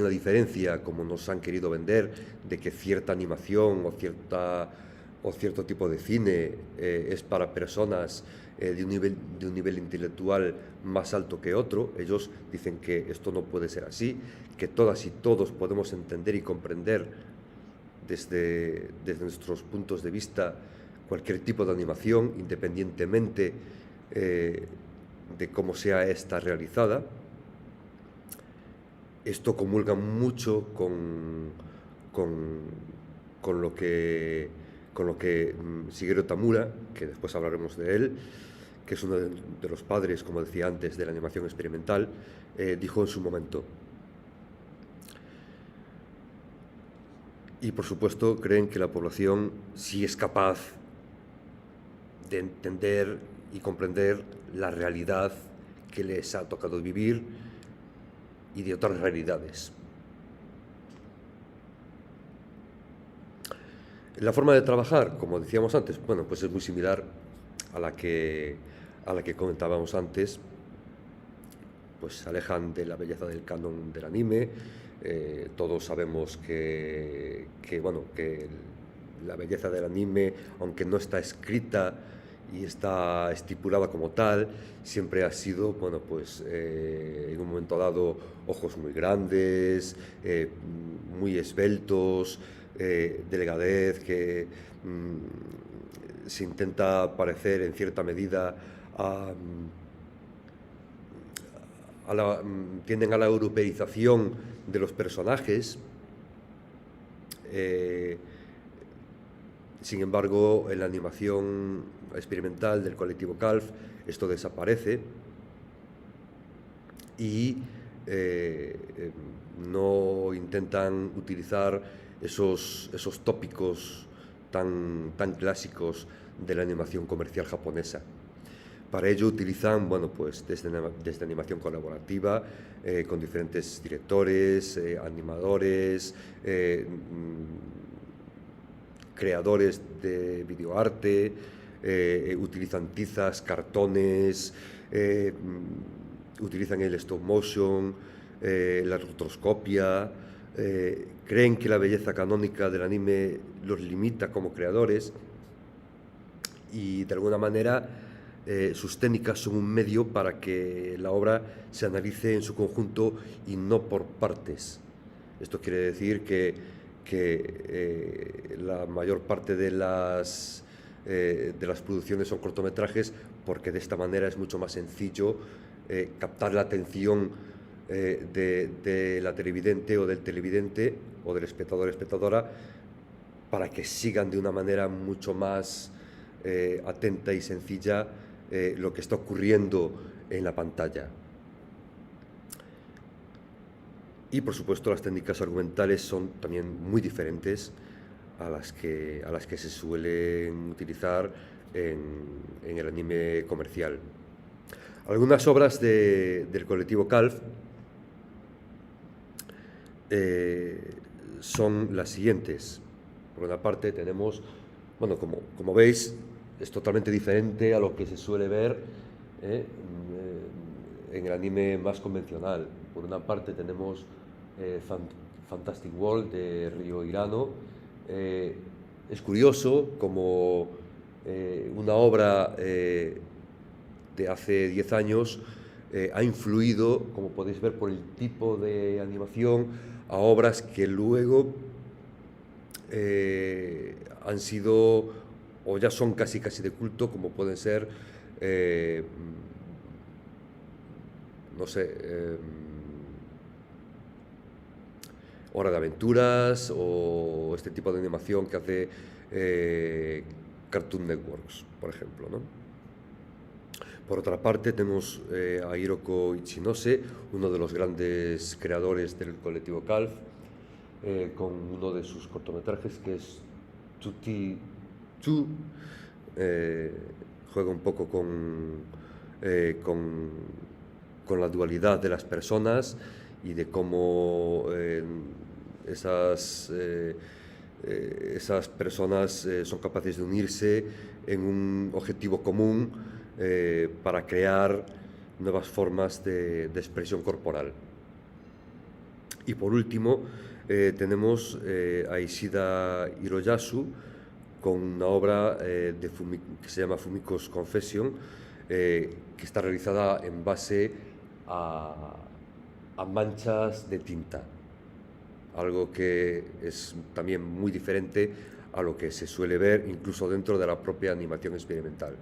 una diferencia, como nos han querido vender, de que cierta animación o cierto tipo de cine es para personas de un nivel intelectual más alto que otro. Ellos dicen que esto no puede ser así, que todas y todos podemos entender y comprender desde nuestros puntos de vista cualquier tipo de animación, independientemente de cómo sea esta realizada. Esto comulga mucho con lo que Shigeru Tamura, que después hablaremos de él, que es uno de los padres, como decía antes, de la animación experimental, dijo en su momento. Y por supuesto creen que la población sí es capaz de entender y comprender la realidad que les ha tocado vivir y de otras realidades. La forma de trabajar, como decíamos antes, bueno, pues es muy similar a la que comentábamos antes. Pues se alejan de la belleza del canon del anime. Todos sabemos que la belleza del anime, aunque no está escrita y está estipulada como tal, siempre ha sido, bueno, pues en un momento dado, ojos muy grandes, muy esbeltos, delgadez, que se intenta parecer en cierta medida tienden a la europeización de los personajes. Sin embargo, en la animación experimental del colectivo CALF esto desaparece y no intentan utilizar esos tópicos tan clásicos de la animación comercial japonesa. Para ello utilizan, bueno, pues desde animación colaborativa, con diferentes directores, animadores, creadores de videoarte, utilizan tizas, cartones, utilizan el stop motion, la rotoscopia. Creen que la belleza canónica del anime los limita como creadores y de alguna manera sus técnicas son un medio para que la obra se analice en su conjunto y no por partes. Esto quiere decir que la mayor parte de las producciones son cortometrajes, porque de esta manera es mucho más sencillo captar la atención de la televidente o del televidente o del espectador o espectadora, para que sigan de una manera mucho más atenta y sencilla lo que está ocurriendo en la pantalla. Y por supuesto las técnicas argumentales son también muy diferentes a las que se suelen utilizar en el anime comercial. Algunas obras del colectivo CALF son las siguientes. Por una parte tenemos, bueno, como veis, es totalmente diferente a lo que se suele ver en el anime más convencional. Por una parte tenemos Fantastic World de Ryo Hirano. Es curioso como una obra de hace 10 años ha influido, como podéis ver por el tipo de animación, a obras que luego han sido o ya son casi de culto, como pueden ser no sé, Hora de Aventuras o este tipo de animación que hace Cartoon Networks, por ejemplo, ¿no? Por otra parte tenemos a Hiroko Ichinose, uno de los grandes creadores del colectivo CALF, con uno de sus cortometrajes que es Tutti Tu. Juega un poco con la dualidad de las personas y de cómo esas esas personas son capaces de unirse en un objetivo común para crear nuevas formas de expresión corporal. Y por último, tenemos a Ishida Hiroyasu con una obra que se llama Fumiko's Confession, que está realizada en base a manchas de tinta, algo que es también muy diferente a lo que se suele ver incluso dentro de la propia animación experimental.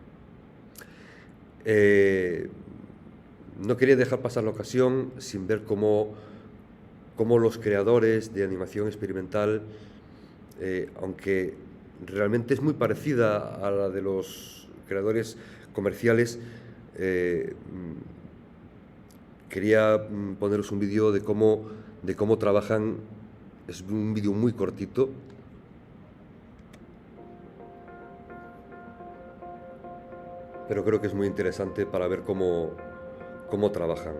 No quería dejar pasar la ocasión sin ver cómo los creadores de animación experimental, aunque realmente es muy parecida a la de los creadores comerciales, quería poneros un vídeo de cómo trabajan. Es un vídeo muy cortito, pero creo que es muy interesante para ver cómo trabajan.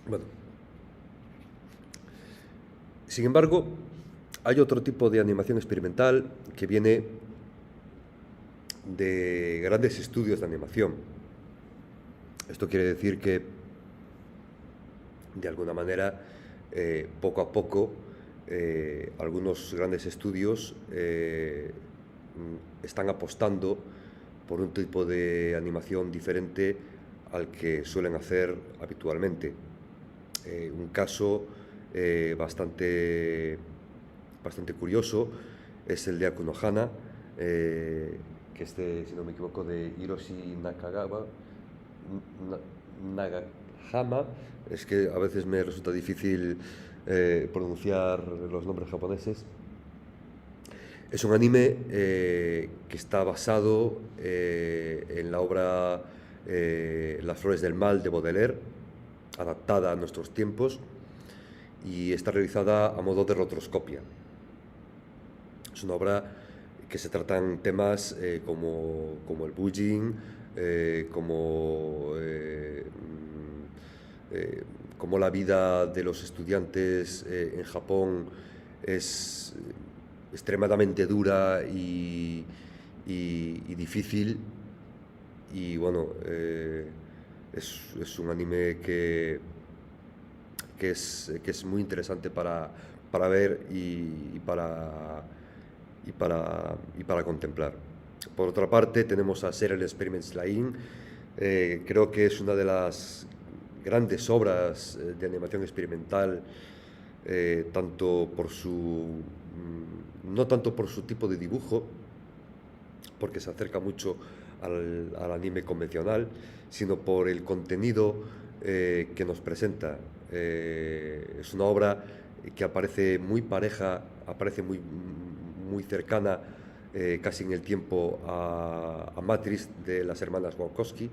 Bueno, sin embargo, hay otro tipo de animación experimental que viene de grandes estudios de animación. Esto quiere decir que, de alguna manera, poco a poco, algunos grandes estudios están apostando por un tipo de animación diferente al que suelen hacer habitualmente. Un caso bastante curioso es el de Aku no Hana, que si no me equivoco, de Hiroshi Nagahama. Es que a veces me resulta difícil pronunciar los nombres japoneses. Es un anime que está basado en la obra Las flores del mal de Baudelaire, adaptada a nuestros tiempos, y está realizada a modo de retroscopia. Es una obra que se tratan temas como el bullying, como la vida de los estudiantes en Japón es extremadamente dura y difícil. Y bueno, es un anime que es muy interesante para ver y para contemplar. Por otra parte, tenemos a Serial Experiments Lain. Creo que es una de las grandes obras de animación experimental, no tanto por su tipo de dibujo, porque se acerca mucho al anime convencional, sino por el contenido que nos presenta. Es una obra que aparece muy pareja, aparece muy cercana, casi en el tiempo, a Matrix de las hermanas Wachowski.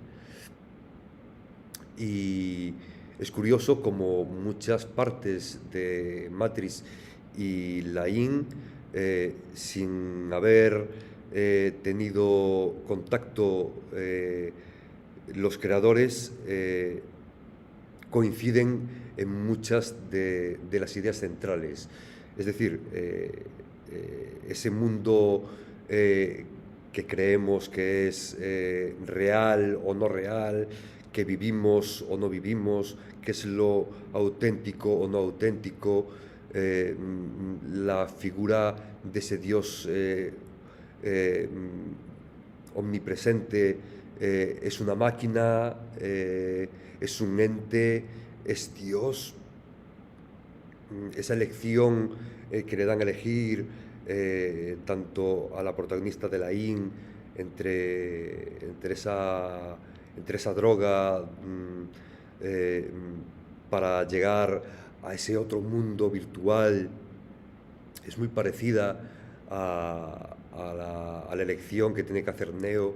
Y es curioso como muchas partes de Matrix y Lain, sin haber tenido contacto, los creadores coinciden en muchas de las ideas centrales. Es decir, ese mundo que creemos que es real o no real, que vivimos o no vivimos, qué es lo auténtico o no auténtico, la figura de ese Dios omnipresente, es una máquina, es un ente, es Dios. Esa elección que le dan a elegir tanto a la protagonista de Laín entre esa droga para llegar a ese otro mundo virtual. Es muy parecida a la elección que tiene que hacer Neo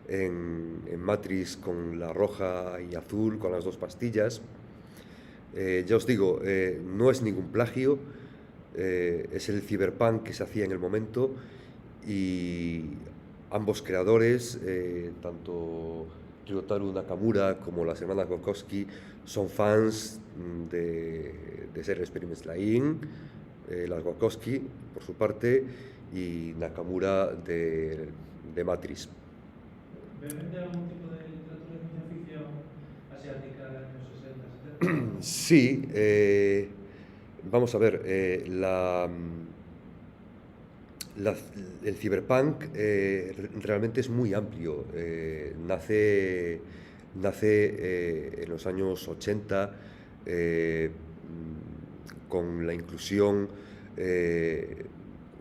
en Matrix con la roja y azul, con las dos pastillas. Ya os digo, no es ningún plagio, es el cyberpunk que se hacía en el momento, y ambos creadores, tanto Ryotaro Nakamura como las hermanas Wachowski, son fans de Serial Experiments Lain, las Wachowski por su parte, y Nakamura de Matrix. ¿Beben de algún tipo de literatura de ciencia ficción asiática de años 60, 70? Sí, vamos a ver, el cyberpunk realmente es muy amplio. Nace en los años 80 con la inclusión,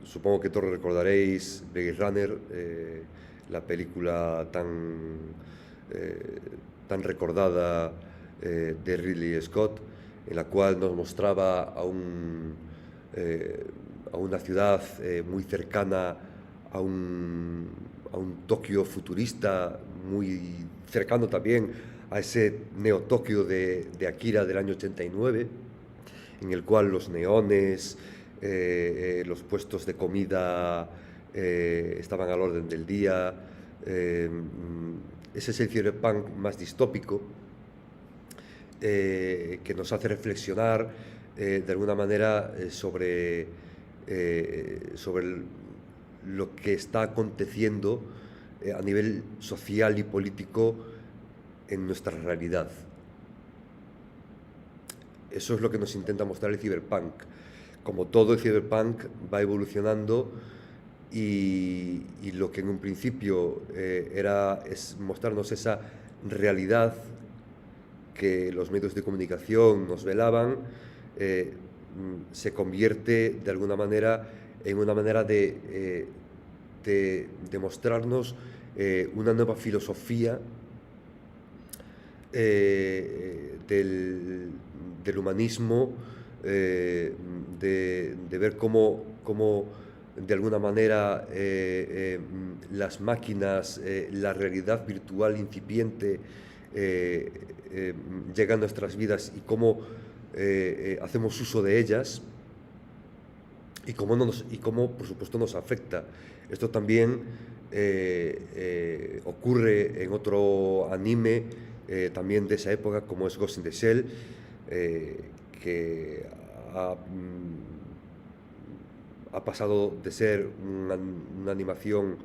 supongo que todos recordaréis Blade Runner, la película tan recordada de Ridley Scott, en la cual nos mostraba a una ciudad muy cercana a un Tokio futurista, muy cercano también a ese Neo-Tokio de Akira del año 89, en el cual los neones, los puestos de comida estaban al orden del día. Ese es el cyberpunk más distópico, que nos hace reflexionar de alguna manera sobre lo que está aconteciendo a nivel social y político en nuestra realidad. Eso es lo que nos intenta mostrar el cyberpunk. Como todo, el cyberpunk va evolucionando, y lo que en un principio es mostrarnos esa realidad que los medios de comunicación nos velaban, se convierte de alguna manera en una manera de mostrarnos una nueva filosofía del humanismo, de ver cómo de alguna manera las máquinas, la realidad virtual incipiente llega a nuestras vidas, y cómo hacemos uso de ellas, y cómo por supuesto nos afecta. Esto también ocurre en otro anime también de esa época, como es Ghost in the Shell, que ha pasado de ser una animación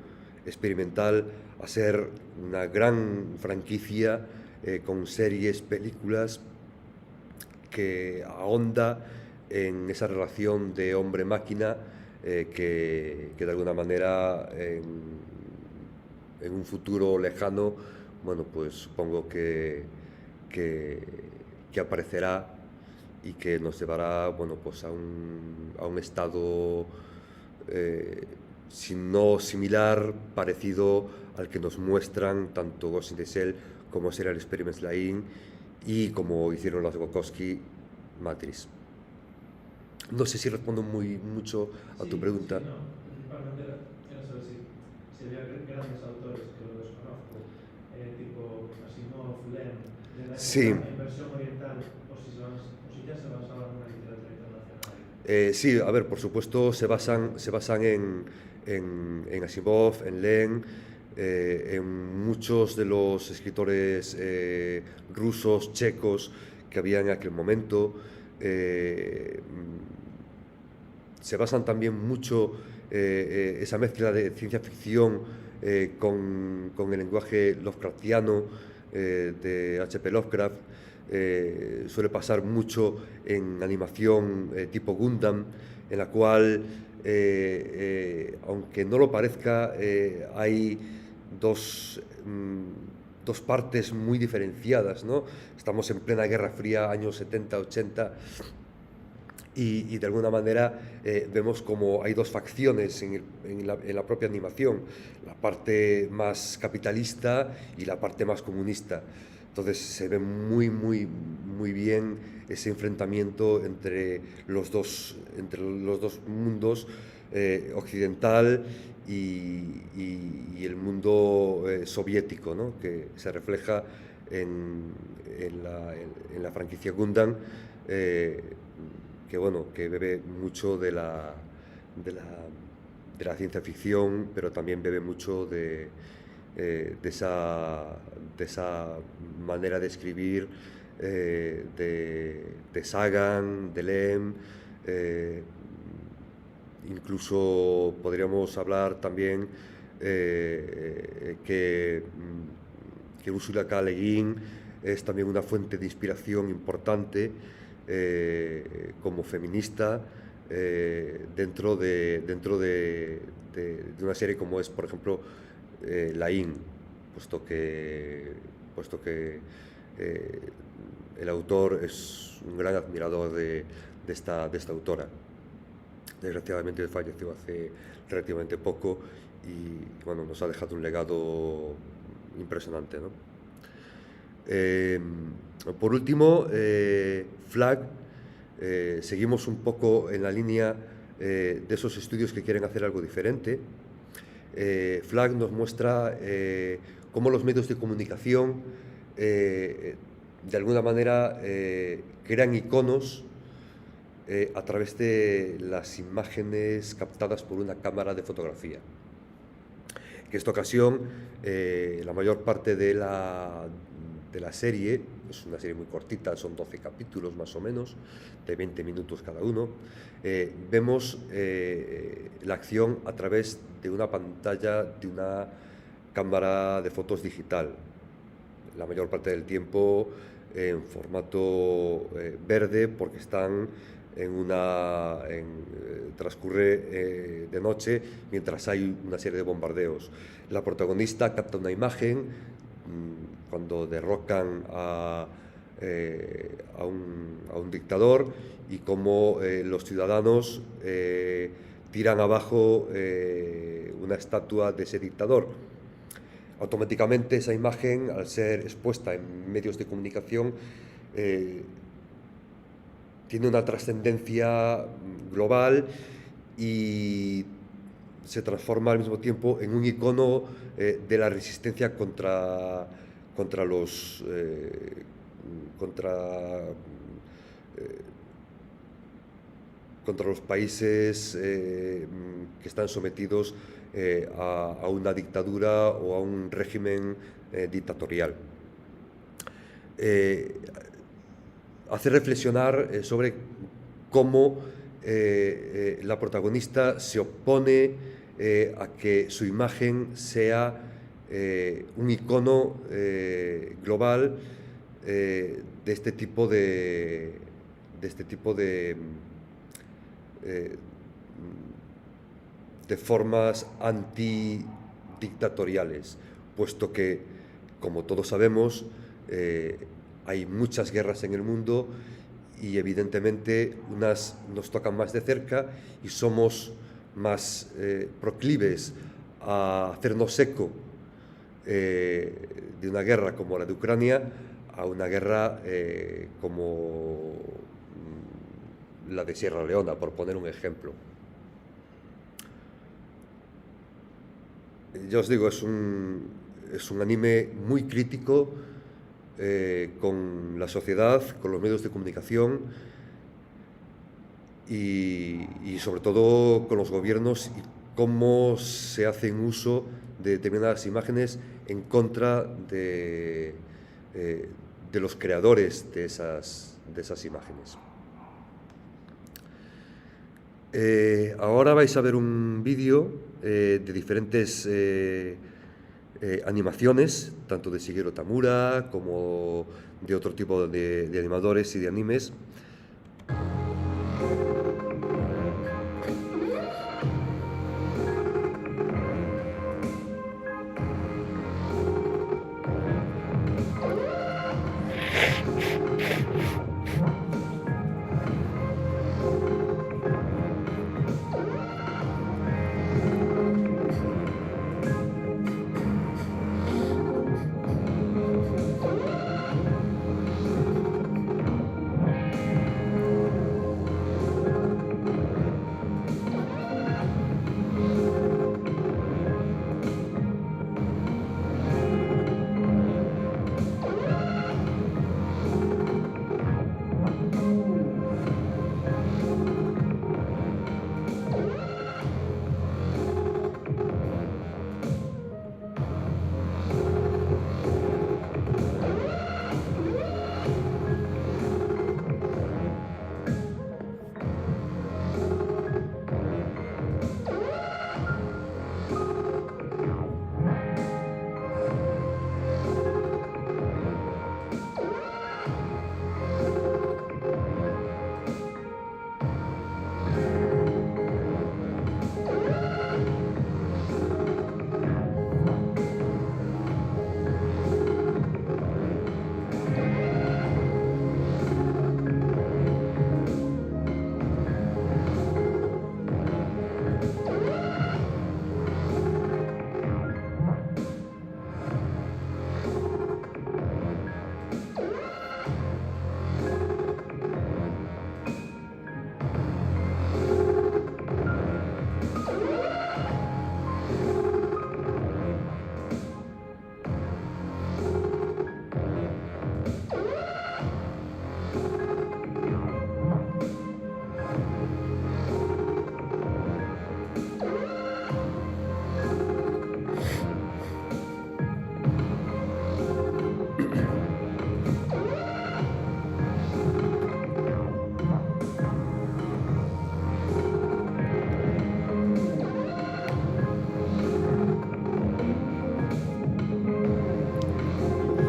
experimental a ser una gran franquicia con series, películas, que ahonda en esa relación de hombre-máquina, que de alguna manera en un futuro lejano, bueno, pues supongo que aparecerá, y que nos llevará, bueno, pues a un estado, si no similar, parecido al que nos muestran tanto Ghost in the Shell como Serial Experiments Lain, y como hicieron las Wachowski, Matrix. No sé si respondo mucho a tu pregunta. Sí, no, principalmente era saber si había grandes autores, que lo desconozco, tipo Asimov, Lem, de la Sí. inversión oriental, o si ya se basaban en una literatura internacional. Sí, a ver, por supuesto se basan en Asimov, en Len, en muchos de los escritores rusos, checos que había en aquel momento. Se basan también mucho esa mezcla de ciencia ficción con el lenguaje Lovecraftiano de H.P. Lovecraft. Suele pasar mucho en animación tipo Gundam, en la cual, aunque no lo parezca, hay dos partes muy diferenciadas, ¿no? Estamos en plena Guerra Fría, años 70, 80, y de alguna manera vemos como hay dos facciones en la propia animación, la parte más capitalista y la parte más comunista. Entonces se ve muy bien ese enfrentamiento entre los dos mundos, occidental y el mundo soviético, ¿no? Que se refleja en la franquicia Gundam, que bebe mucho de la ciencia ficción, pero también bebe mucho de esa manera de escribir de Sagan, de Lem. Incluso podríamos hablar también que Ursula K. Le Guin es también una fuente de inspiración importante como feminista dentro de una serie como es, por ejemplo, Lain, puesto que el autor es un gran admirador de esta autora. Desgraciadamente falleció hace relativamente poco y bueno, nos ha dejado un legado impresionante, ¿no? Por último, Flag, seguimos un poco en la línea de esos estudios que quieren hacer algo diferente. Flag nos muestra cómo los medios de comunicación de alguna manera crean iconos a través de las imágenes captadas por una cámara de fotografía. En esta ocasión, la mayor parte de la serie, es una serie muy cortita, son 12 capítulos más o menos, de 20 minutos cada uno, vemos la acción a través de una pantalla de una cámara de fotos digital, la mayor parte del tiempo en formato verde, porque están transcurre de noche mientras hay una serie de bombardeos. La protagonista capta una imagen cuando derrocan a un dictador y cómo los ciudadanos tiran abajo una estatua de ese dictador. Automáticamente esa imagen, al ser expuesta en medios de comunicación, tiene una trascendencia global y se transforma al mismo tiempo en un icono de la resistencia contra los países que están sometidos a una dictadura o a un régimen dictatorial. Hace reflexionar sobre cómo la protagonista se opone a que su imagen sea un icono global de este tipo de formas antidictatoriales, puesto que, como todos sabemos, hay muchas guerras en el mundo y evidentemente unas nos tocan más de cerca y somos más proclives a hacernos eco de una guerra como la de Ucrania a una guerra como la de Sierra Leona, por poner un ejemplo. Ya os digo, es un anime muy crítico con la sociedad, con los medios de comunicación y sobre todo con los gobiernos y cómo se hacen uso de determinadas imágenes en contra de los creadores de esas imágenes. Ahora vais a ver un vídeo de diferentes animaciones, tanto de Shigeru Tamura como de otro tipo de animadores y de animes.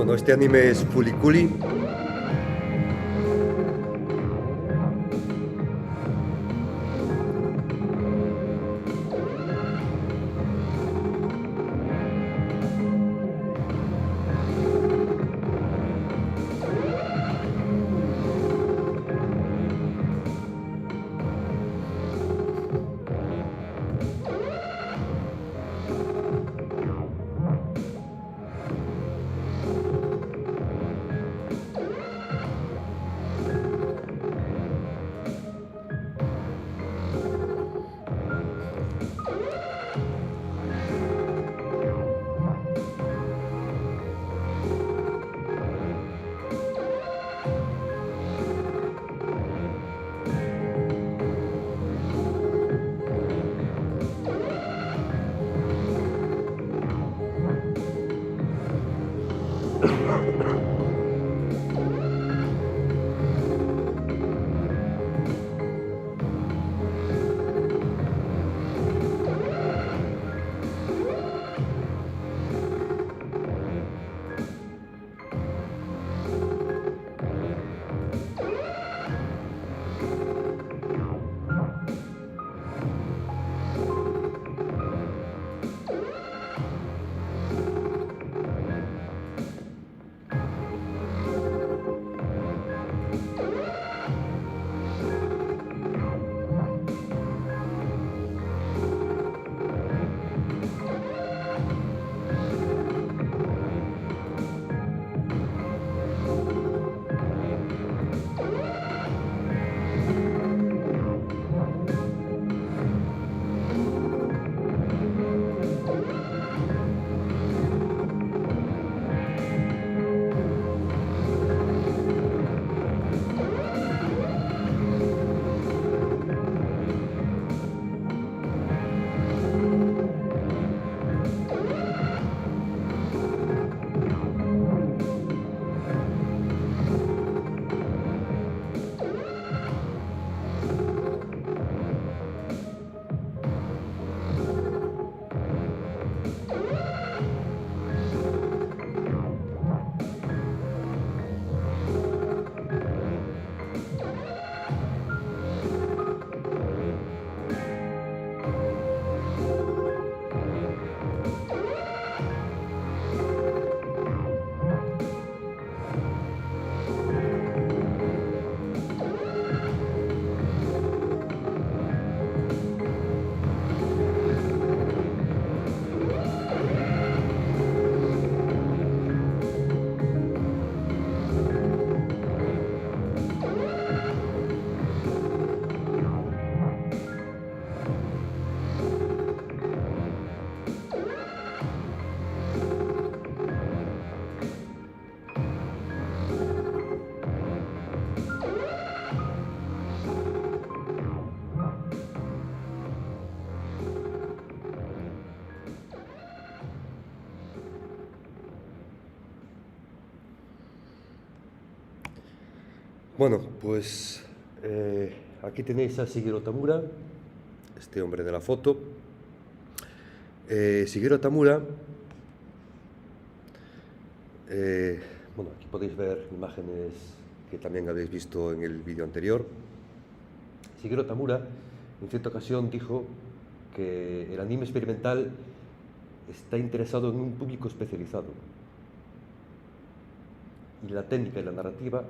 Bueno, este anime es Fuliculi. Bueno, pues aquí tenéis a Shigeru Tamura, este hombre de la foto. Shigeru Tamura, bueno, aquí podéis ver imágenes que también habéis visto en el vídeo anterior. Shigeru Tamura en cierta ocasión dijo que el anime experimental está interesado en un público especializado y la técnica y la narrativa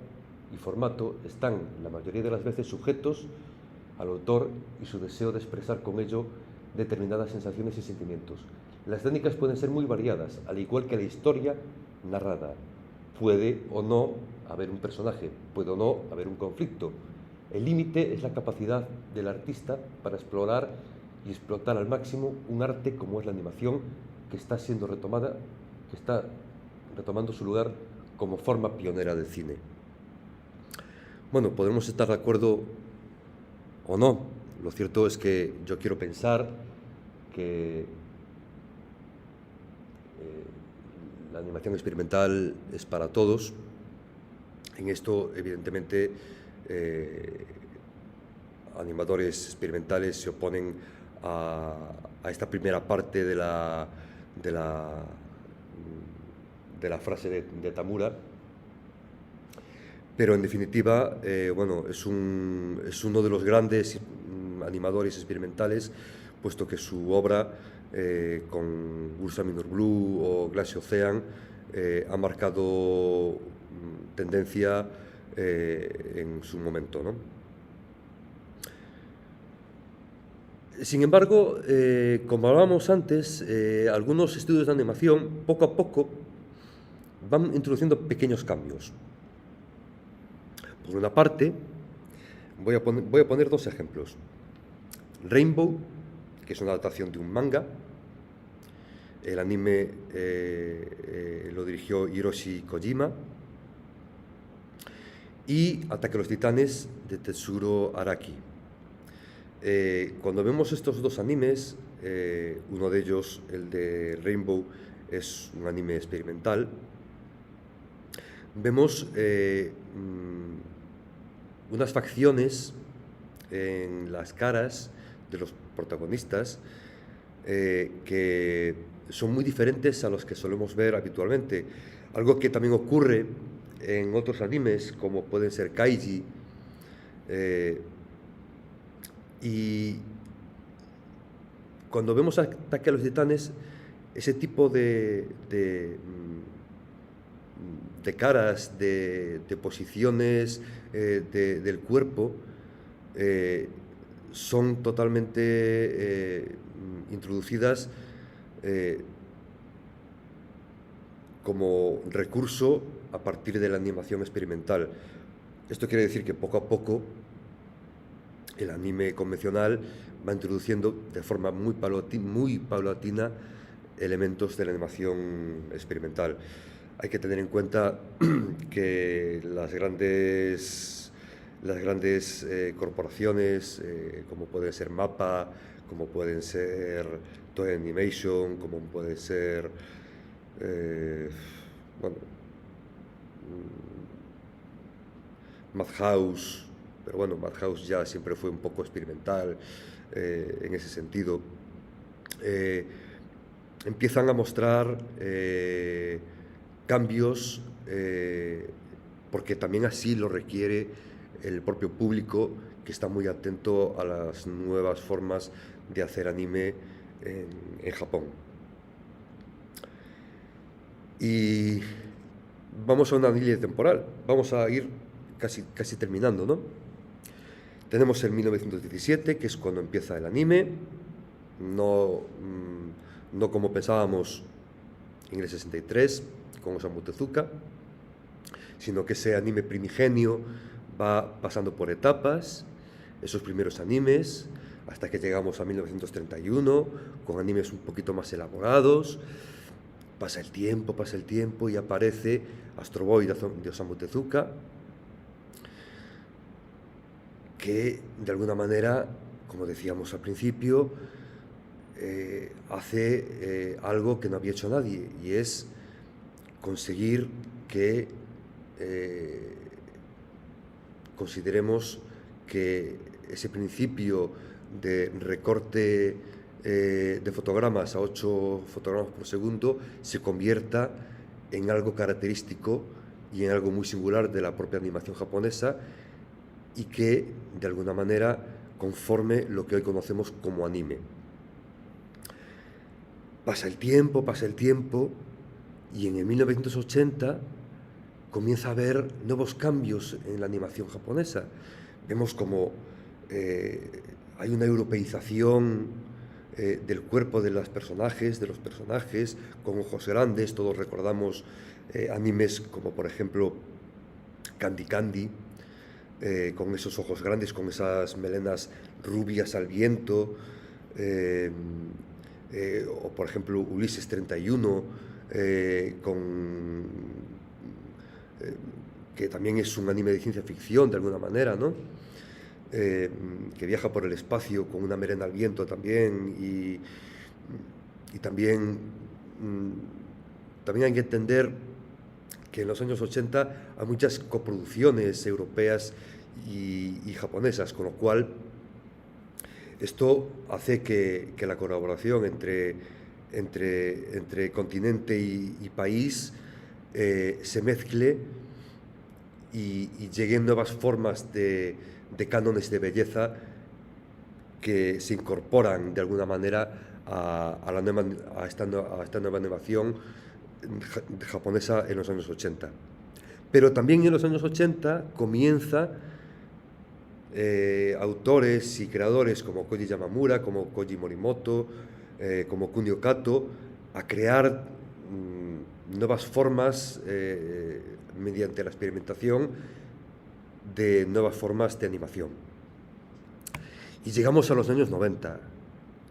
y formato están la mayoría de las veces sujetos al autor y su deseo de expresar con ello determinadas sensaciones y sentimientos. Las técnicas pueden ser muy variadas, al igual que la historia narrada. Puede o no haber un personaje, puede o no haber un conflicto. El límite es la capacidad del artista para explorar y explotar al máximo un arte como es la animación, que está siendo retomada, que está retomando su lugar como forma pionera del cine. Bueno, podemos estar de acuerdo o no. Lo cierto es que yo quiero pensar que la animación experimental es para todos. En esto, evidentemente, animadores experimentales se oponen a esta primera parte de de la frase de Tamura. Pero en definitiva, bueno, es uno de los grandes animadores experimentales, puesto que su obra con Ursa Minor Blue o Glass Ocean ha marcado tendencia en su momento, ¿no? Sin embargo, como hablábamos antes, algunos estudios de animación poco a poco van introduciendo pequeños cambios. Por una parte, voy a poner dos ejemplos. Rainbow, que es una adaptación de un manga. El anime lo dirigió Hiroshi Kojima. Y Ataque a los Titanes, de Tetsuro Araki. Cuando vemos estos dos animes, uno de ellos, el de Rainbow, es un anime experimental, vemos unas facciones en las caras de los protagonistas que son muy diferentes a los que solemos ver habitualmente. Algo que también ocurre en otros animes, como pueden ser Kaiji, y cuando vemos Ataque a los Titanes, ese tipo de caras, de posiciones del cuerpo, son totalmente introducidas como recurso a partir de la animación experimental. Esto quiere decir que poco a poco el anime convencional va introduciendo de forma muy paulatina elementos de la animación experimental. Hay que tener en cuenta que las grandes corporaciones, como pueden ser MAPPA, como pueden ser Toei Animation, como puede ser Madhouse, pero bueno, Madhouse ya siempre fue un poco experimental en ese sentido, empiezan a mostrar cambios porque también así lo requiere el propio público, que está muy atento a las nuevas formas de hacer anime en Japón. Y vamos a una línea temporal, vamos a ir casi terminando, ¿no? Tenemos el 1917, que es cuando empieza el anime, no como pensábamos en el 63 con Osamu Tezuka, sino que ese anime primigenio va pasando por etapas, esos primeros animes, hasta que llegamos a 1931 con animes un poquito más elaborados. Pasa el tiempo y aparece Astro Boy de Osamu Tezuka, que de alguna manera, como decíamos al principio, hace algo que no había hecho nadie, y es conseguir que consideremos que ese principio de recorte de fotogramas a 8 fotogramas por segundo se convierta en algo característico y en algo muy singular de la propia animación japonesa, y que de alguna manera conforme lo que hoy conocemos como anime. Pasa el tiempo y en el 1980 comienza a haber nuevos cambios en la animación japonesa. Vemos como hay una europeización del cuerpo de los personajes, con ojos grandes. Todos recordamos animes como, por ejemplo, Candy Candy, con esos ojos grandes, con esas melenas rubias al viento, o por ejemplo Ulises 31, que también es un anime de ciencia ficción de alguna manera, ¿no? Que viaja por el espacio con una melena al viento también, y también hay que entender que en los años 80 hay muchas coproducciones europeas y japonesas, con lo cual esto hace que la colaboración entre continente y país se mezcle y lleguen nuevas formas de cánones de belleza que se incorporan de alguna manera a esta nueva animación japonesa en los años 80. Pero también en los años 80 comienza autores y creadores como Koji Yamamura, como Koji Morimoto, como Kunio Kato, a crear nuevas formas mediante la experimentación de nuevas formas de animación. Y llegamos a los años 90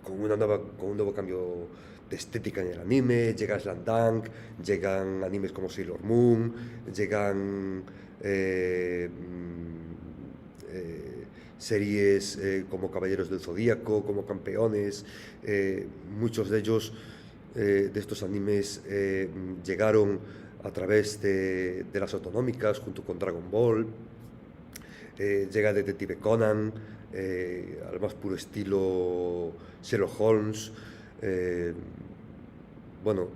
con un nuevo cambio de estética en el anime. Llega Slam Dunk, llegan animes como Sailor Moon, llegan series como Caballeros del Zodíaco, como Campeones. Muchos de ellos, de estos animes, llegaron a través de las autonómicas junto con Dragon Ball. Llega Detective Conan, al más puro estilo Sherlock Holmes. Bueno,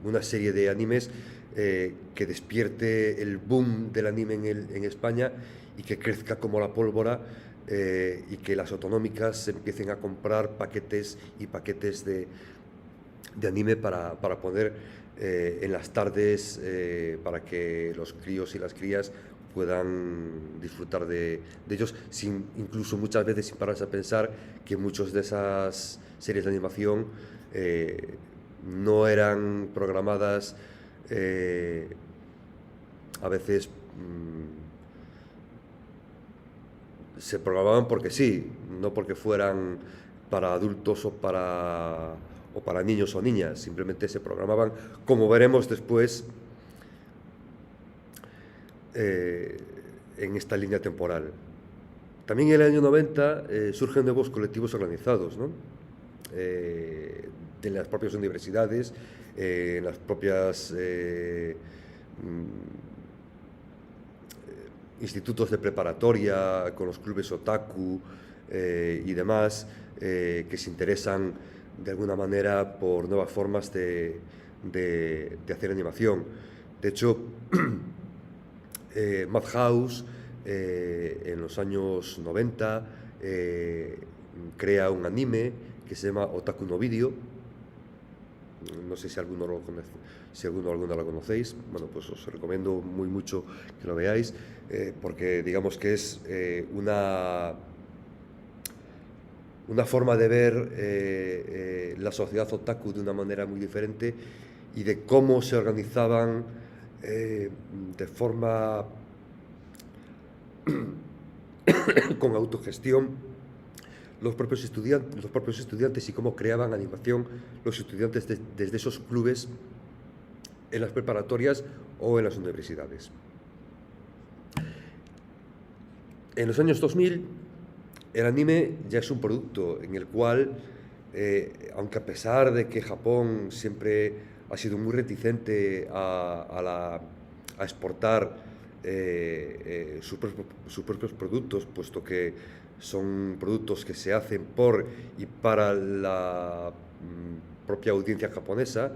una serie de animes que despierte el boom del anime en España y que crezca como la pólvora, y que las autonómicas empiecen a comprar paquetes y paquetes de anime para poner en las tardes, para que los críos y las crías puedan disfrutar de ellos, incluso muchas veces sin pararse a pensar que muchas de esas series de animación no eran programadas a veces. Se programaban porque sí, no porque fueran para adultos o para niños o niñas. Simplemente se programaban, como veremos después en esta línea temporal. También en el año 90 surgen nuevos colectivos organizados, ¿no? De las propias universidades, en las propias institutos de preparatoria, con los clubes otaku y demás, que se interesan de alguna manera por nuevas formas de hacer animación. De hecho, Madhouse en los años 90 crea un anime que se llama Otaku no Video. No sé si alguno lo conoce, si alguna lo conocéis. Bueno, pues os recomiendo mucho que lo veáis, porque digamos que es una forma de ver la sociedad otaku de una manera muy diferente, y de cómo se organizaban de forma con autogestión los propios estudiantes y cómo creaban animación los estudiantes desde esos clubes en las preparatorias o en las universidades. En los años 2000, el anime ya es un producto en el cual, aunque a pesar de que Japón siempre ha sido muy reticente a exportar sus propios productos, puesto que son productos que se hacen por y para la propia audiencia japonesa,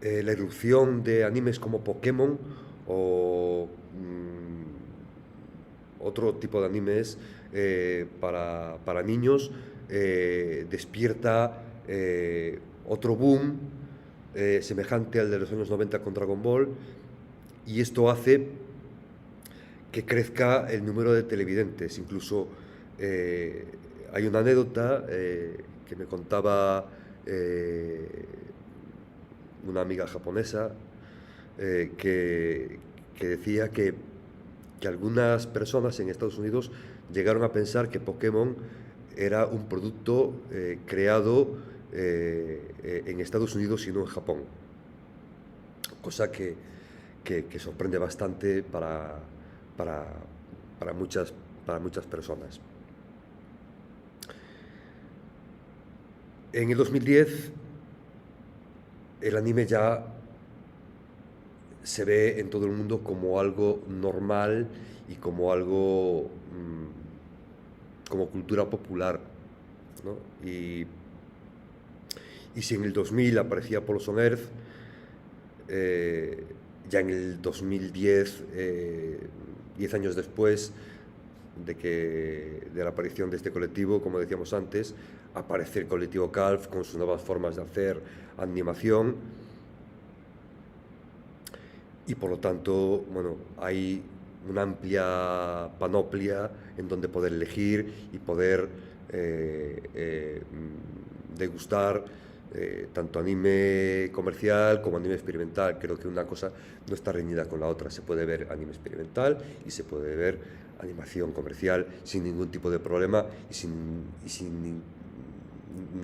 la irrupción de animes como Pokémon o otro tipo de animes para niños despierta otro boom semejante al de los años 90 con Dragon Ball, y esto hace que crezca el número de televidentes. Incluso hay una anécdota que me contaba una amiga japonesa, que decía que algunas personas en Estados Unidos llegaron a pensar que Pokémon era un producto creado en Estados Unidos y no en Japón, cosa que sorprende bastante para muchas personas. En el 2010 el anime ya se ve en todo el mundo como algo normal y como algo como cultura popular, ¿no? Y si en el 2000 aparecía Paulson Earth, ya en el 2010, 10 años después de la aparición de este colectivo, como decíamos antes, aparece el colectivo CALF con sus nuevas formas de hacer animación, y por lo tanto, bueno, hay una amplia panoplia en donde poder elegir y poder degustar tanto anime comercial como anime experimental. Creo que una cosa no está reñida con la otra. Se puede ver anime experimental y se puede ver animación comercial sin ningún tipo de problema y sin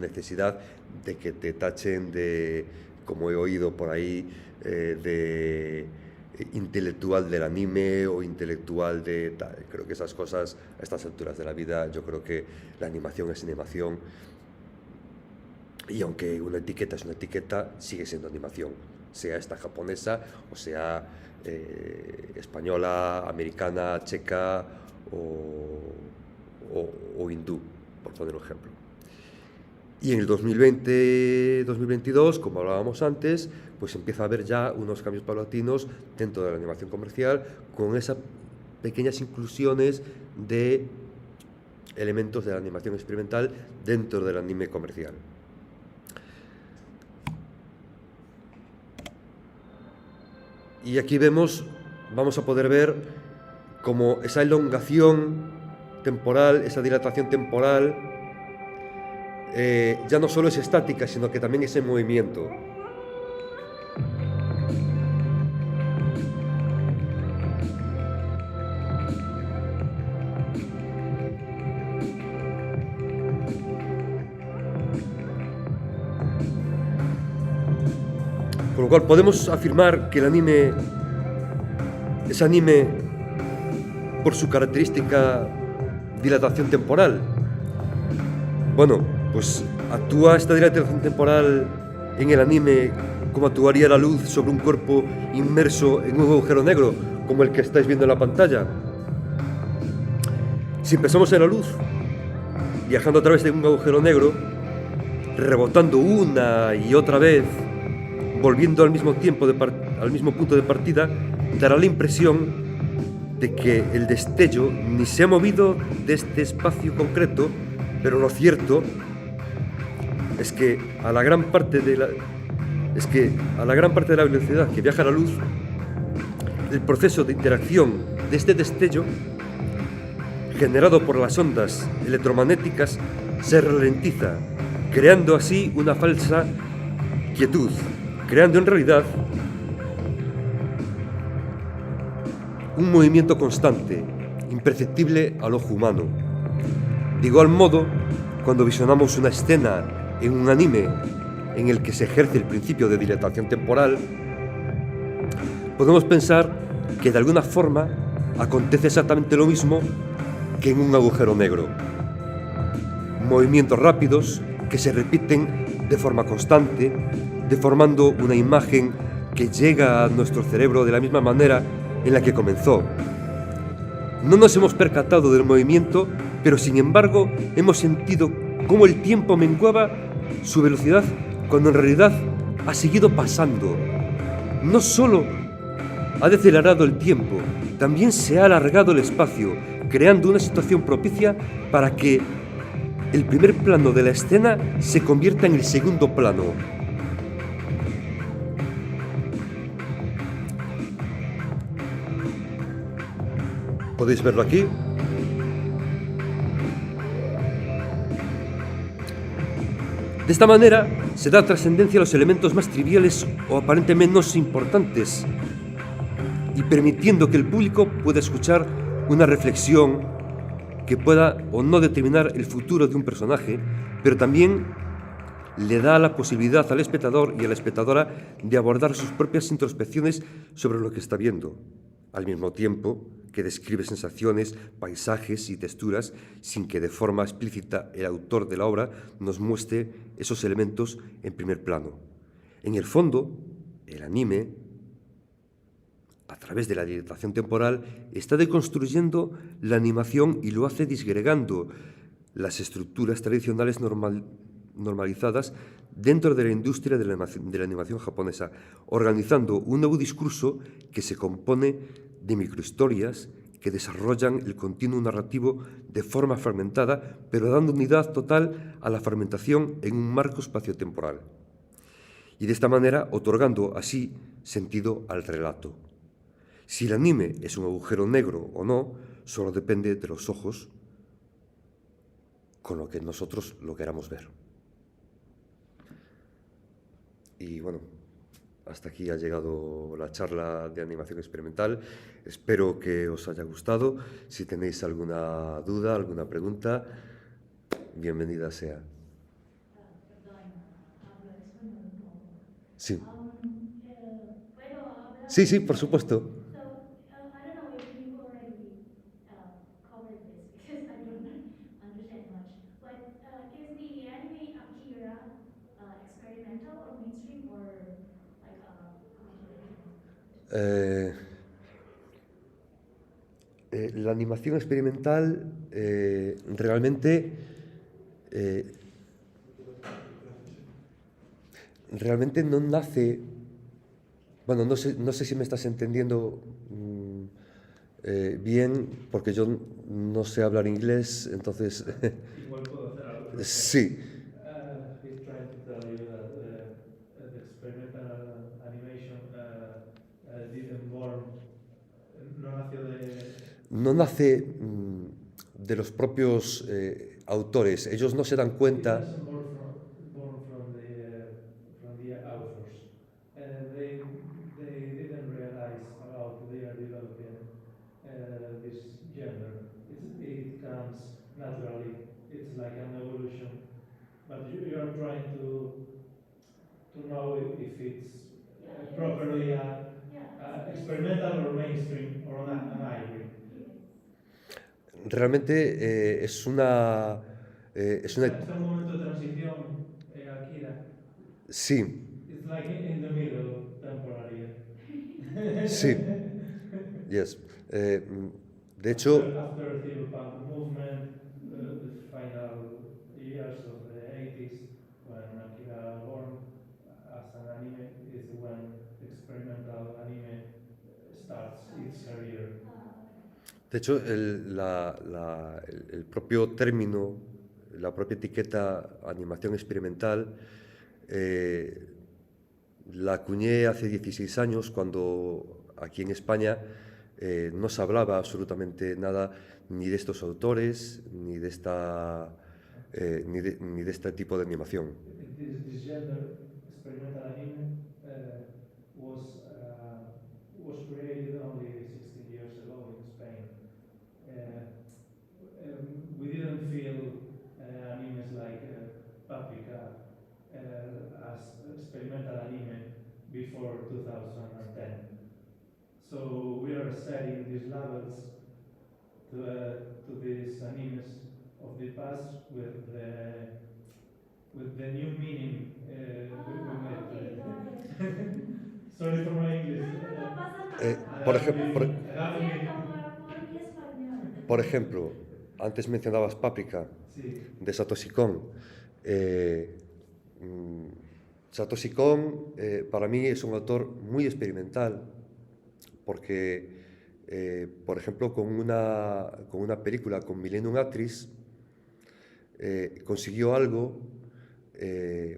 necesidad de que te tachen de, como he oído por ahí, de intelectual del anime o intelectual de tal. Creo que esas cosas, a estas alturas de la vida, yo creo que la animación es animación, y aunque una etiqueta es una etiqueta, sigue siendo animación, sea esta japonesa o sea española, americana, checa o hindú, por poner un ejemplo. Y en el 2020-2022, como hablábamos antes, pues empieza a haber ya unos cambios paulatinos dentro de la animación comercial, con esas pequeñas inclusiones de elementos de la animación experimental dentro del anime comercial. Y aquí vamos a poder ver cómo esa elongación temporal, esa dilatación temporal, ya no solo es estática, sino que también es en movimiento. Con lo cual podemos afirmar que el anime es anime por su característica dilatación temporal. Bueno, pues actúa esta dilatación temporal en el anime como actuaría la luz sobre un cuerpo inmerso en un agujero negro, como el que estáis viendo en la pantalla. Si empezamos en la luz, viajando a través de un agujero negro, rebotando una y otra vez, volviendo al mismo tiempo al mismo punto de partida, dará la impresión de que el destello ni se ha movido de este espacio concreto, pero lo cierto es que a la gran parte de la velocidad que viaja la luz, el proceso de interacción de este destello, generado por las ondas electromagnéticas, se ralentiza, creando así una falsa quietud, creando en realidad un movimiento constante, imperceptible al ojo humano. De igual modo, cuando visionamos una escena en un anime en el que se ejerce el principio de dilatación temporal, podemos pensar que de alguna forma acontece exactamente lo mismo que en un agujero negro. Movimientos rápidos que se repiten de forma constante, deformando una imagen que llega a nuestro cerebro de la misma manera en la que comenzó. No nos hemos percatado del movimiento, pero sin embargo hemos sentido cómo el tiempo menguaba su velocidad cuando en realidad ha seguido pasando. No solo ha decelerado el tiempo, también se ha alargado el espacio, creando una situación propicia para que el primer plano de la escena se convierta en el segundo plano. ¿Podéis verlo aquí? De esta manera se da trascendencia a los elementos más triviales o aparentemente menos importantes, y permitiendo que el público pueda escuchar una reflexión que pueda o no determinar el futuro de un personaje, pero también le da la posibilidad al espectador y a la espectadora de abordar sus propias introspecciones sobre lo que está viendo, al mismo tiempo que describe sensaciones, paisajes y texturas sin que de forma explícita el autor de la obra nos muestre esos elementos en primer plano. En el fondo, el anime, a través de la dilatación temporal, está deconstruyendo la animación y lo hace disgregando las estructuras tradicionales normalizadas dentro de la industria de la animación japonesa, organizando un nuevo discurso que se compone de microhistorias que desarrollan el continuo narrativo de forma fragmentada, pero dando unidad total a la fragmentación en un marco espaciotemporal. Y de esta manera otorgando así sentido al relato. Si el anime es un agujero negro o no, solo depende de los ojos con lo que nosotros lo queramos ver. Y bueno, hasta aquí ha llegado la charla de animación experimental. Espero que os haya gustado. Si tenéis alguna duda, alguna pregunta, bienvenida sea. Perdón, hablo español un poco. Sí. ¿Puedo hablar? Sí, sí, por supuesto. So, I don't know if you already covered this because I don't understand much. But is the anime Akira experimental or mainstream or like La animación experimental realmente no nace. Bueno, no sé si me estás entendiendo bien, porque yo no sé hablar inglés, entonces. Igual puedo hacer algo. Sí. He's trying to tell you that the experimental animation didn't born, no nació de... No nace de los propios autores. Ellos no se dan cuenta. It wasn't born from the authors. They didn't realize about they are developing this gender. It comes naturally. It's like an evolution. But you are trying to know if it's properly experimental or mainstream or an hybrid. Realmente es una. Está en un momento de transición, Akira. Sí. It's like in the middle, temporary. Sí. Yes. De hecho. After the cyberpunk movement, the final years of the 80s, when Akira born as an anime, is when experimental anime starts its career. De hecho, el propio término, la propia etiqueta animación experimental, la acuñé hace 16 años cuando aquí en España no se hablaba absolutamente nada ni de estos autores, ni de este tipo de animación. This gender, experimental anime, was created only 16 years ago in Spain. We didn't feel animes like Paprika as experimental anime before 2010. So we are setting these labels to these animes of the past with the new meaning we made. Sorry for my English. No pasa nada. Por ejemplo, antes mencionabas Paprika, Sí. de Satoshi Kon. Satoshi Kon para mí es un autor muy experimental porque, por ejemplo, con una película, con Millennium Actress, consiguió algo,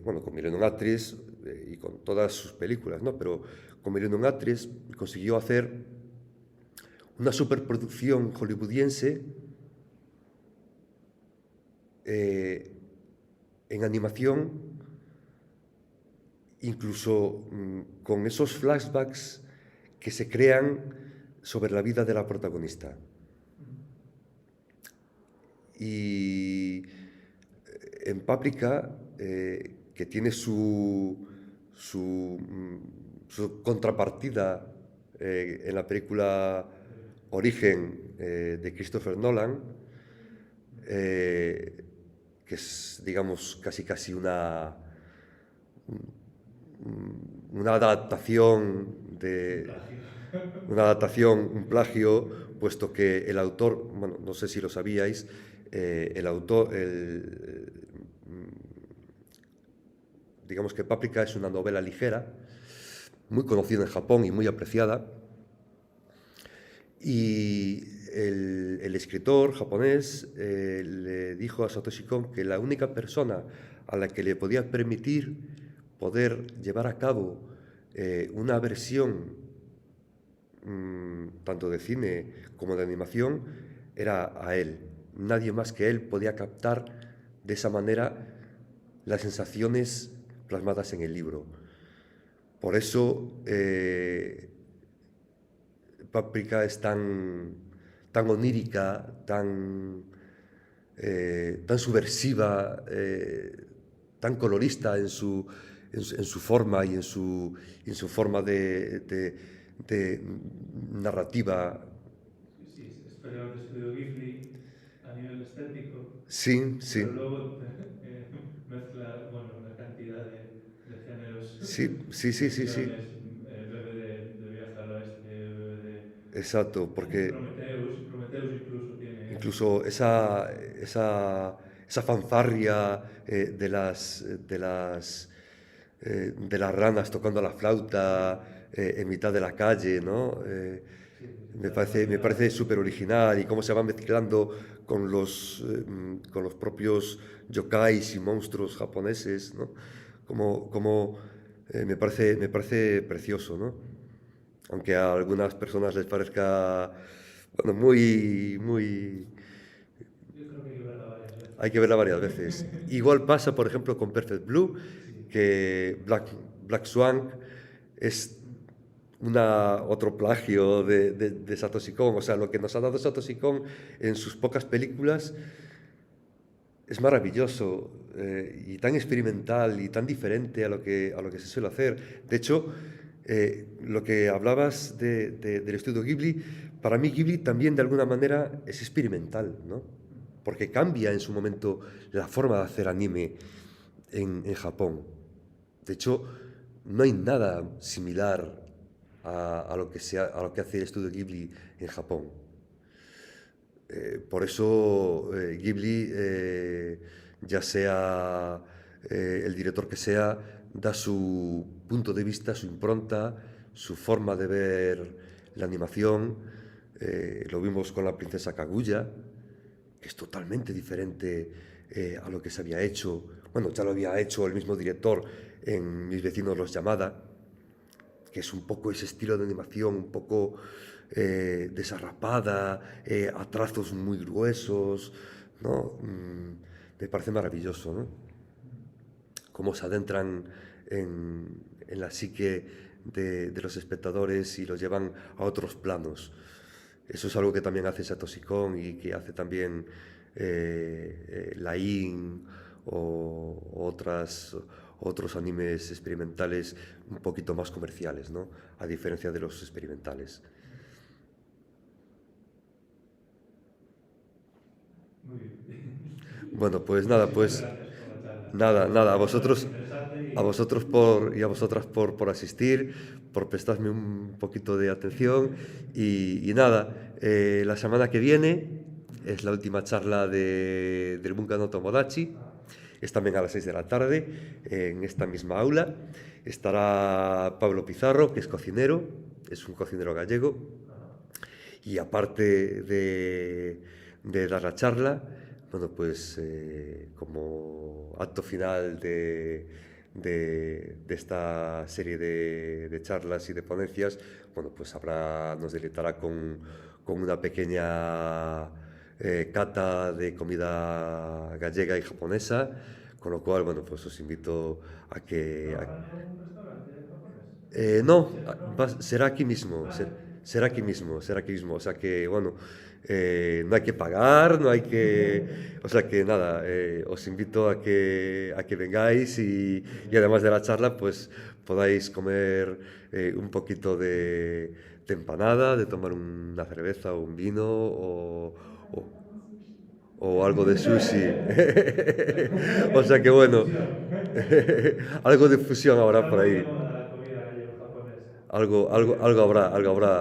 bueno, con Millennium Actress y con todas sus películas, ¿no? Pero con Millennium Actress consiguió hacer una superproducción hollywoodiense en animación, incluso con esos flashbacks que se crean sobre la vida de la protagonista. Y en Paprika, que tiene su contrapartida en la película Origen de Christopher Nolan, que es, digamos, casi una adaptación un plagio, puesto que el autor, bueno, no sé si lo sabíais, digamos que Paprika es una novela ligera, muy conocida en Japón y muy apreciada. Y el escritor japonés le dijo a Satoshi Kon que la única persona a la que le podía permitir poder llevar a cabo una versión tanto de cine como de animación era a él. Nadie más que él podía captar de esa manera las sensaciones plasmadas en el libro. Por eso Paprika es tan onírica, tan subversiva, tan colorista en su forma y en su forma de narrativa. Sí, es superior de Estudio Ghibli a nivel estético, Sí, sí. pero luego mezcla, bueno, una cantidad de géneros. Sí, sí, sí, sí, sí. Bebe de Viaje al Oeste, bebe de Exacto, porque Prometheus incluso tiene... incluso esa fanfarria de las ranas tocando la flauta en mitad de la calle, ¿no? Me parece súper original, y cómo se va mezclando con los propios yokais y monstruos japoneses, ¿no? Me parece precioso, ¿no? Aunque a algunas personas les parezca, bueno, muy... Yo creo que hay que verla varias veces. Hay que verla varias veces. Igual pasa, por ejemplo, con Perfect Blue, que Black Swan es otro plagio de Satoshi Kon. O sea, lo que nos ha dado Satoshi Kon en sus pocas películas es maravilloso, y tan experimental y tan diferente a lo que se suele hacer. De hecho, lo que hablabas del estudio Ghibli, para mí Ghibli también de alguna manera es experimental, ¿no? Porque cambia en su momento la forma de hacer anime en Japón. De hecho, no hay nada similar a lo que hace el estudio Ghibli en Japón. Por eso Ghibli, ya sea el director que sea, da su punto de vista, su impronta, su forma de ver la animación. Lo vimos con la princesa Kaguya, que es totalmente diferente a lo que se había hecho. Bueno, ya lo había hecho el mismo director en Mis vecinos los Yamada, que es un poco ese estilo de animación, un poco desarrapada, a trazos muy gruesos, ¿no? Me parece maravilloso, ¿no? Cómo se adentran en la psique de los espectadores y los llevan a otros planos. Eso es algo que también hace Satoshi Kon y que hace también Lain o otros animes experimentales un poquito más comerciales, ¿no? A diferencia de los experimentales. Muy bien. Bueno, pues nada, nada, a vosotros y a vosotras por asistir, por prestarme un poquito de atención, y nada, la semana que viene es la última charla del Bunka no Tomodachi. Es también a las 6 de la tarde, en esta misma aula. Estará Pablo Pizarro, que es cocinero, es un cocinero gallego, y aparte de dar la charla, bueno, pues como acto final de esta serie de charlas y de ponencias, bueno, pues nos deleitará con una pequeña cata de comida gallega y japonesa, con lo cual, bueno, pues os invito a que... ¿Trabajan en un restaurante japonés? No, será aquí mismo, será aquí mismo, o sea que, bueno, no hay que pagar, no hay que... O sea que nada, os invito a que vengáis, y además de la charla, pues podáis comer un poquito de empanada, de tomar una cerveza o un vino o algo de sushi. O sea que bueno, algo de fusión habrá por ahí. La comida gallego-japonesa. Algo habrá,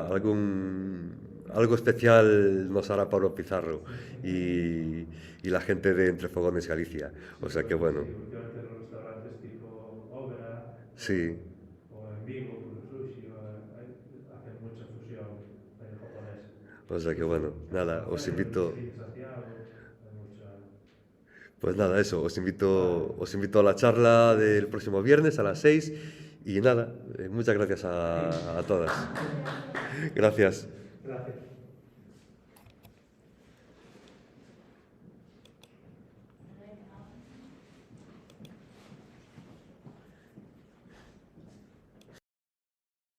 algo especial nos hará Pablo Pizarro y la gente de Entre Fogones Galicia. O sea que bueno. Sí, últimamente los restaurantes tipo Sí, o en Vigo, por sushi, hacen mucha fusión japonesa. o sea que bueno, nada, os invito, En Santiago hay mucha... pues nada, eso, os invito a la charla del próximo viernes a las 6 y nada, muchas gracias a todas. Gracias. Gracias.